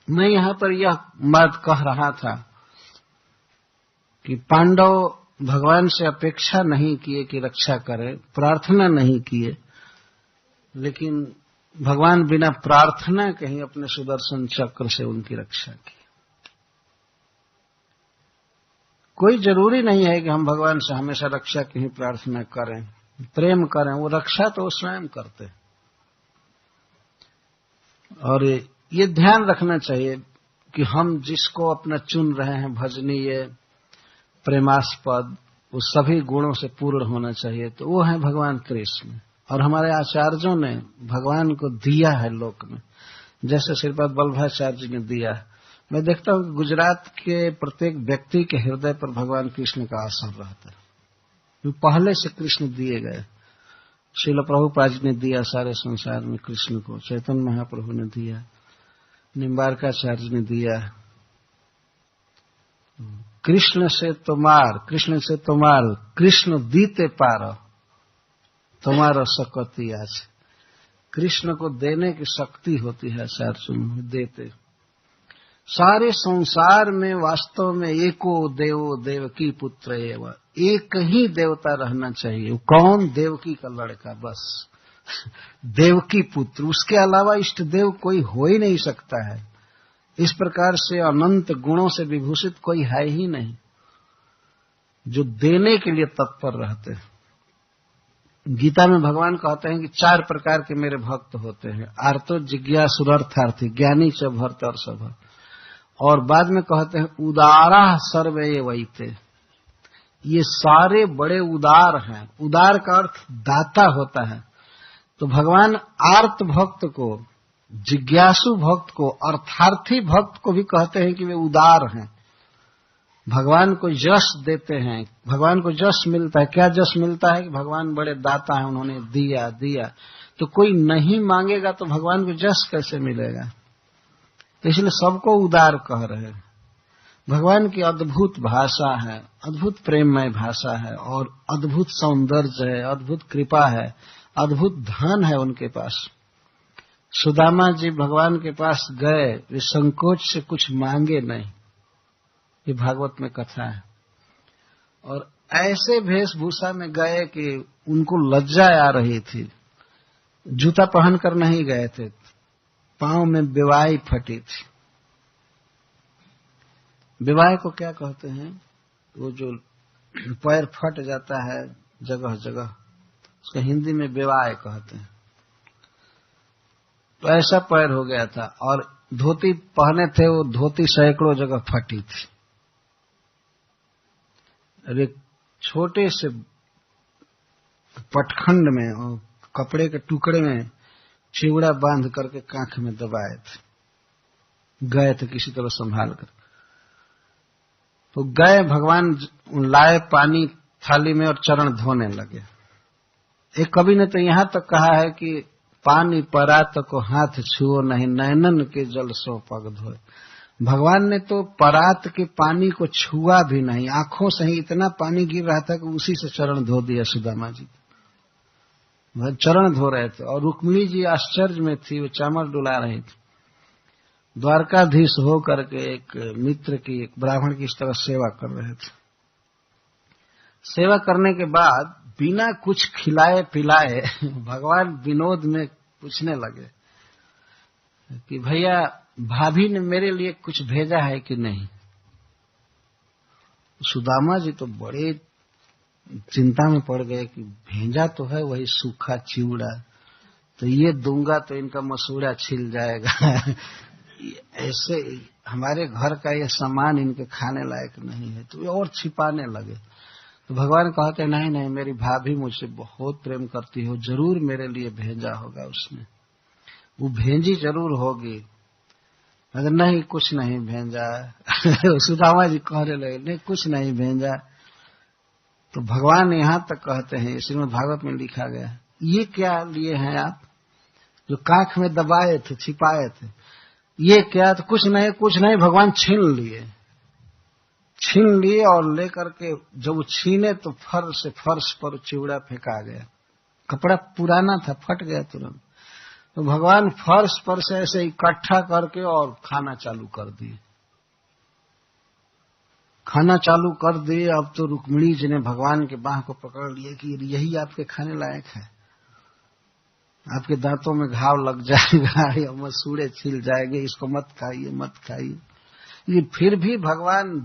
Speaker 2: मैं यहां पर यह बात कह रहा था कि पांडव भगवान से अपेक्षा नहीं किए कि रक्षा करें, प्रार्थना नहीं किए, लेकिन भगवान बिना प्रार्थना के ही अपने सुदर्शन चक्र से उनकी रक्षा की। कोई जरूरी नहीं है कि हम भगवान से हमेशा रक्षा की ही प्रार्थना करें, प्रेम करें, वो रक्षा तो वो स्वयं करते हैं। और ये ध्यान रखना चाहिए कि हम जिसको अपना चुन रहे हैं भजनीय प्रेमास्पद, वो सभी गुणों से पूर्ण होना चाहिए, तो वो है भगवान कृष्ण। और हमारे आचार्यों ने भगवान को दिया है लोक में, जैसे श्रीपाद वल्लभाचार्य जी ने दिया है। मैं देखता हूं कि गुजरात के प्रत्येक व्यक्ति के हृदय पर भगवान कृष्ण का असर रहता है, जो पहले से कृष्ण दिए गए। श्रील प्रभुपाद जी ने दिया सारे संसार में कृष्ण को, चैतन्य महाप्रभु ने दिया, निम्बारकाचार्य ने दिया। कृष्ण से तुम्हार, कृष्ण से तुम्हार, कृष्ण दीते पार तुम्हारा सकती आज। कृष्ण को देने की शक्ति होती है, आचार्य देते। सारे संसार में वास्तव में एको देवो देवकी पुत्र एवं, एक ही देवता रहना चाहिए। कौन? देवकी का लड़का, बस देवकी पुत्र, उसके अलावा इष्ट देव कोई हो ही नहीं सकता है। इस प्रकार से अनंत गुणों से विभूषित कोई है ही नहीं, जो देने के लिए तत्पर रहते हैं। गीता में भगवान कहते हैं कि 4 प्रकार के मेरे भक्त होते हैं, आर्तो जिज्ञासुरर्थार्थी, ज्ञानी च भर्त और सभ। और बाद में कहते हैं उदारा सर्वे वैते, ये सारे बड़े उदार हैं। उदार का अर्थ दाता होता है। तो भगवान आर्त भक्त को, जिज्ञासु भक्त को, अर्थार्थी भक्त को भी कहते हैं कि वे उदार हैं। भगवान को यश देते हैं, भगवान को यश मिलता है। क्या यश मिलता है? कि भगवान बड़े दाता हैं, उन्होंने दिया दिया। तो कोई नहीं मांगेगा तो भगवान को यश कैसे मिलेगा? तो इसलिए सबको उदार कह रहे हैं। भगवान की अद्भुत भाषा है, अद्भुत प्रेममय भाषा है, और अद्भुत सौंदर्य है, अद्भुत कृपा है, अद्भुत धन है उनके पास। सुदामा जी भगवान के पास गए, वे संकोच से कुछ मांगे नहीं। ये भागवत में कथा है। और ऐसे वेशभूषा में गए कि उनको लज्जा आ रही थी। जूता पहनकर नहीं गए थे, पांव में बेवाई फटी थी। बेवाई को क्या कहते हैं? वो जो पैर फट जाता है जगह जगह, उसको हिंदी में बेवाई कहते हैं। तो ऐसा पैर हो गया था, और धोती पहने थे, वो धोती सैकड़ों जगह फटी थी। अरे छोटे से पटखंड में और कपड़े के टुकड़े में चिवड़ा बांध करके कांख में दबाए थे, गए थे किसी तरह संभाल कर। तो गए, भगवान लाए पानी थाली में और चरण धोने लगे। एक कवि ने तो यहां तक कहा है कि पानी परात को हाथ छुओ नहीं, नैनन के जल सो पग धोए। भगवान ने तो परात के पानी को छुआ भी नहीं, आंखों से ही इतना पानी गिर रहा था कि उसी से चरण धो दिया सुदामा जी। चरण धो रहे थे, और रुक्मिणी जी आश्चर्य में थी, वो चामर डुला रही थी। द्वारकाधीश हो करके एक मित्र की, एक ब्राह्मण की इस तरह सेवा कर रहे थे। सेवा करने के बाद बिना कुछ खिलाए पिलाए भगवान विनोद में पूछने लगे कि भैया भाभी ने मेरे लिए कुछ भेजा है कि नहीं? सुदामा जी तो बड़े चिंता में पड़ गए कि भेजा तो है वही सूखा चिवड़ा, तो ये दूंगा तो इनका मसूड़ा छिल जाएगा। ऐसे हमारे घर का ये सामान इनके खाने लायक नहीं है। तो ये और छिपाने लगे। तो भगवान कहते नहीं नहीं, मेरी भाभी मुझसे बहुत प्रेम करती हो, जरूर मेरे लिए भेजा होगा उसने। वो भेंजी जरूर होगी। अगर नहीं कुछ नहीं भेजा सुदामा जी कहने लगे नहीं कुछ नहीं भेजा, तो भगवान यहां तक कहते हैं, श्रीमद् भागवत में लिखा गया, ये क्या लिए हैं आप जो काख में दबाए थे छिपाए थे, ये क्या? तो कुछ नहीं भगवान छीन लिए और लेकर के जब वो छीने तो फर्श पर चिवड़ा फेंका गया। कपड़ा पुराना था, फट गया तुरंत। तो भगवान फर्श पर से ऐसे इकट्ठा करके और खाना चालू कर दिए। अब तो रुक्मिणी जी ने भगवान के बाह को पकड़ लिए कि यही आपके खाने लायक है, आपके दांतों में घाव लग जाएगा या मसूड़े छिल जाएंगे, इसको मत खाइए। ये फिर भी भगवान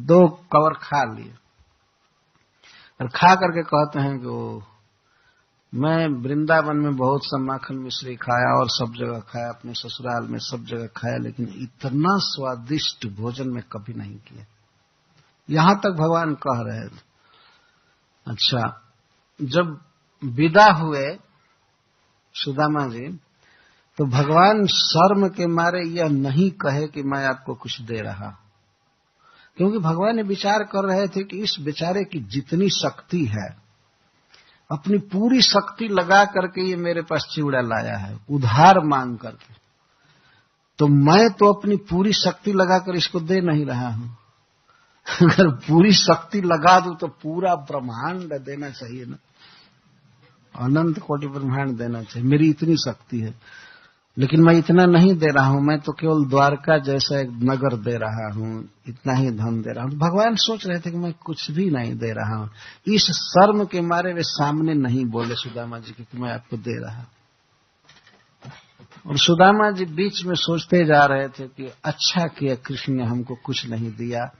Speaker 2: दो कवर खा लिए और खा करके कहते हैं कि मैं वृंदावन में बहुत सा माखन मिश्री खाया और सब जगह खाया, अपने ससुराल में सब जगह खाया, लेकिन इतना स्वादिष्ट भोजन में कभी नहीं किया। यहां तक भगवान कह रहे थे। अच्छा, जब विदा हुए सुदामा जी, तो भगवान शर्म के मारे यह नहीं कहे कि मैं आपको कुछ दे रहा, क्योंकि भगवान ने विचार कर रहे थे कि इस बेचारे की जितनी शक्ति है, अपनी पूरी शक्ति लगा करके ये मेरे पास चिवड़ा लाया है उधार मांग करके, तो मैं तो अपनी पूरी शक्ति लगाकर इसको दे नहीं रहा हूं। अगर पूरी शक्ति लगा दूं तो पूरा ब्रह्मांड देना चाहिए ना, अनंत कोटि ब्रह्मांड देना चाहिए, मेरी इतनी शक्ति है, लेकिन मैं इतना नहीं दे रहा हूं, मैं तो केवल द्वारका जैसा एक नगर दे रहा हूं, इतना ही धन दे रहा हूं। भगवान सोच रहे थे कि मैं कुछ भी नहीं दे रहा हूं। इस शर्म के मारे वे सामने नहीं बोले सुदामा जी कि मैं आपको दे रहा। और सुदामा जी बीच में सोचते जा रहे थे कि अच्छा किया कृष्ण ने हमको कुछ नहीं दिया,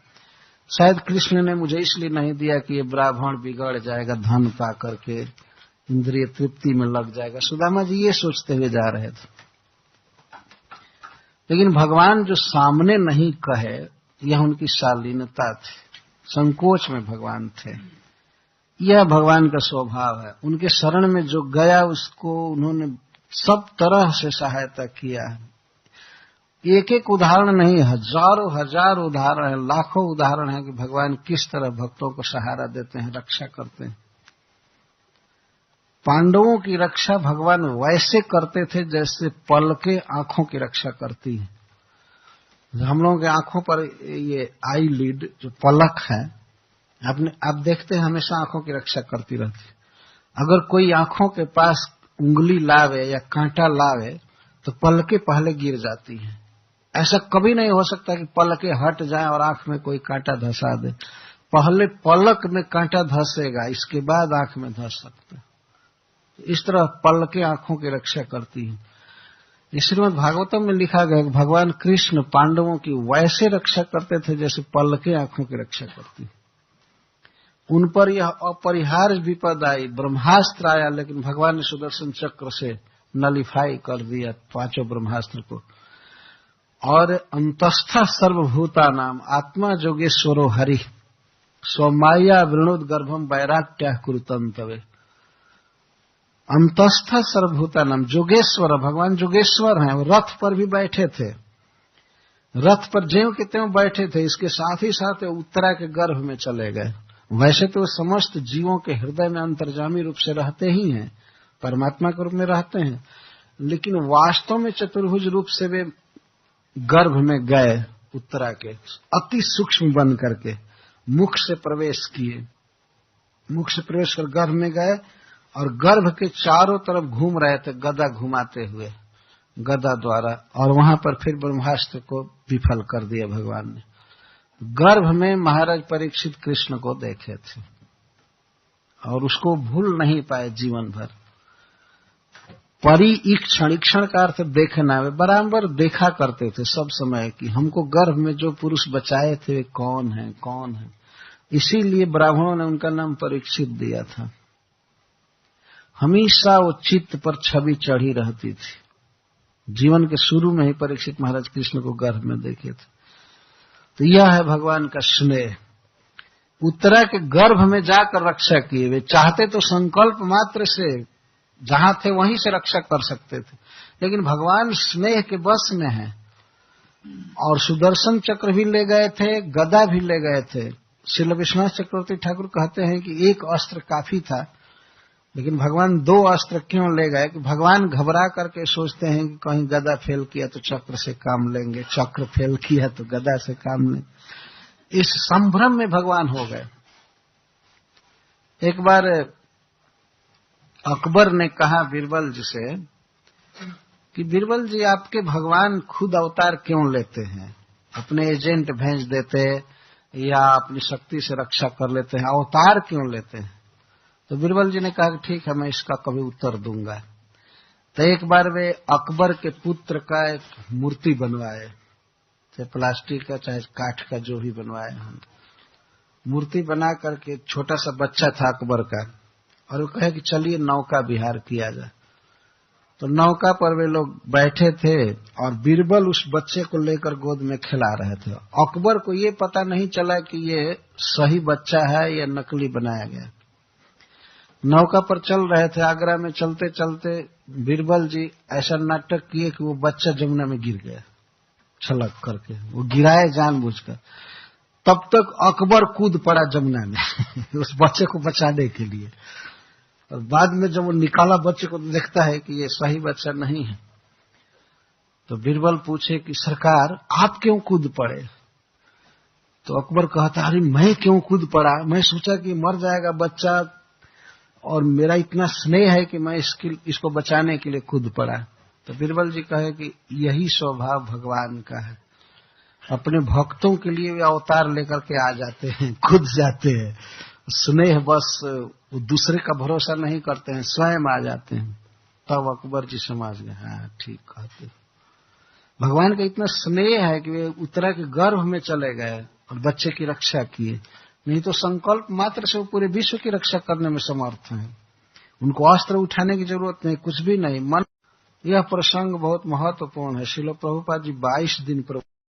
Speaker 2: शायद कृष्ण ने मुझे इसलिए नहीं दिया कि ये ब्राह्मण बिगड़ जाएगा, धन पा करके इंद्रिय तृप्ति में लग जाएगा। सुदामा जी ये सोचते हुए जा रहे थे, लेकिन भगवान जो सामने नहीं कहे, यह उनकी शालीनता थी, संकोच में भगवान थे। यह भगवान का स्वभाव है। उनके शरण में जो गया उसको उन्होंने सब तरह से सहायता किया है। एक एक उदाहरण नहीं, हजारों हजार उदाहरण है, लाखों उदाहरण है कि भगवान किस तरह भक्तों को सहारा देते हैं, रक्षा करते हैं। पांडवों की रक्षा भगवान वैसे करते थे जैसे पलकें आंखों की रक्षा करती है। हम लोगों के आंखों पर ये आई लिड जो पलक है, आप देखते हैं हमेशा आंखों की रक्षा करती रहती है। अगर कोई आंखों के पास उंगली लावे या कांटा लावे तो पलकें पहले गिर जाती हैं। ऐसा कभी नहीं हो सकता कि पलकें हट जाएं और आंख में कोई कांटा धंसा दे। पहले पलक में कांटा धंसेगा, इसके बाद आंख में धंस सकता है। इस तरह पलकें आंखों की रक्षा करती हैं। श्रीमद् भागवतम में लिखा गया कि भगवान कृष्ण पांडवों की वैसे रक्षा करते थे जैसे पलकें आंखों की रक्षा करती। उन पर यह अपरिहार्य विपद आई, ब्रह्मास्त्र आया, लेकिन भगवान ने सुदर्शन चक्र से नलिफाई कर दिया 5 ब्रह्मास्त्र को। और अंतस्थ सर्वभूता नाम आत्मा जोगेश्वरो हरि स्वमाया वृणुद गर्भम वैराट्या कुरुतंतवे। अंतस्थ सर्वभूता नाम जोगेश्वर, भगवान जोगेश्वर हैं। वो रथ पर भी बैठे थे, रथ पर ज्यों के त्यों बैठे थे, इसके साथ ही साथ उत्तरा के गर्भ में चले गए। वैसे तो समस्त जीवों के हृदय में अंतर्जामी रूप से रहते ही हैं, परमात्मा के रूप में रहते हैं, लेकिन वास्तव में चतुर्भुज रूप से वे गर्भ में गए, उत्तरा के अति सूक्ष्म बन करके मुख से प्रवेश किए, मुख से प्रवेश कर गर्भ में गए और गर्भ के चारों तरफ घूम रहे थे गदा घुमाते हुए, गदा द्वारा, और वहां पर फिर ब्रह्मास्त्र को विफल कर दिया भगवान ने। गर्भ में महाराज परीक्षित कृष्ण को देखे थे और उसको भूल नहीं पाए जीवन भर। परिईक्षण, ईक्षण का अर्थ देखना, वे बराबर देखा करते थे सब समय कि हमको गर्भ में जो पुरुष बचाए थे वे कौन है, कौन है। इसीलिए ब्राह्मणों ने उनका नाम परीक्षित दिया था। हमेशा वो चित्त पर छवि चढ़ी रहती थी। जीवन के शुरू में ही परीक्षित महाराज कृष्ण को गर्भ में देखे थे। तो यह है भगवान का स्नेह। उत्तरा के गर्भ में जाकर रक्षा किए। वे चाहते तो संकल्प मात्र से जहां थे वहीं से रक्षा कर सकते थे, लेकिन भगवान स्नेह के बस में है और सुदर्शन चक्र भी ले गए थे, गदा भी ले गए थे। श्रील विश्वनाथ चक्रवर्ती ठाकुर कहते हैं कि एक अस्त्र काफी था, लेकिन भगवान 2 अस्त्र क्यों ले गए कि भगवान घबरा करके सोचते हैं कि कहीं गदा फेल किया तो चक्र से काम लेंगे, चक्र फेल किया तो गदा से काम लेंगे। इस संभ्रम में भगवान हो गए। एक बार अकबर ने कहा बीरबल जी से कि बीरबल जी, आपके भगवान खुद अवतार क्यों लेते हैं? अपने एजेंट भेज देते या अपनी शक्ति से रक्षा कर लेते हैं, अवतार क्यों लेते हैं? तो बीरबल जी ने कहा कि ठीक है, मैं इसका कभी उत्तर दूंगा। तो एक बार वे अकबर के पुत्र का एक मूर्ति बनवाए, चाहे प्लास्टिक का चाहे काठ का, जो भी बनवाए हम, मूर्ति बना करके छोटा सा बच्चा था अकबर का, और वो कहे कि चलिए नौका विहार किया जाए। तो नौका पर वे लोग बैठे थे और बीरबल उस बच्चे को लेकर गोद में खिला रहे थे। अकबर को ये पता नहीं चला कि ये सही बच्चा है या नकली बनाया गया। नौका पर चल रहे थे, आगरा में चलते चलते बीरबल जी ऐसा नाटक किए कि वो बच्चा जमुना में गिर गया छलक करके, वो गिराए जानबूझकर। तब तक अकबर कूद पड़ा जमुना में उस बच्चे को बचाने के लिए, और बाद में जब वो निकाला बच्चे को तो देखता है कि ये सही बच्चा नहीं है। तो बीरबल पूछे कि सरकार आप क्यों कूद पड़े? तो अकबर कहता, अरे मैं क्यों कूद पड़ा, मैं सोचा कि मर जाएगा बच्चा और मेरा इतना स्नेह है कि मैं इसको बचाने के लिए कूद पड़ा। तो बीरबल जी कहे कि यही स्वभाव भगवान का है, अपने भक्तों के लिए वे अवतार लेकर के आ जाते हैं, कूद जाते हैं, स्नेह बस वो दूसरे का भरोसा नहीं करते हैं, स्वयं आ जाते हैं। तब अकबर जी समझ गए, हाँ ठीक कहते, भगवान का इतना स्नेह है कि वे उत्तरा के गर्भ में चले गए और बच्चे की रक्षा किए। नहीं तो संकल्प मात्र से वो पूरे विश्व की रक्षा करने में समर्थ हैं, उनको अस्त्र उठाने की जरूरत नहीं, कुछ भी नहीं। मन, यह प्रसंग बहुत महत्वपूर्ण है। श्रील प्रभुपाद जी 22 दिन पर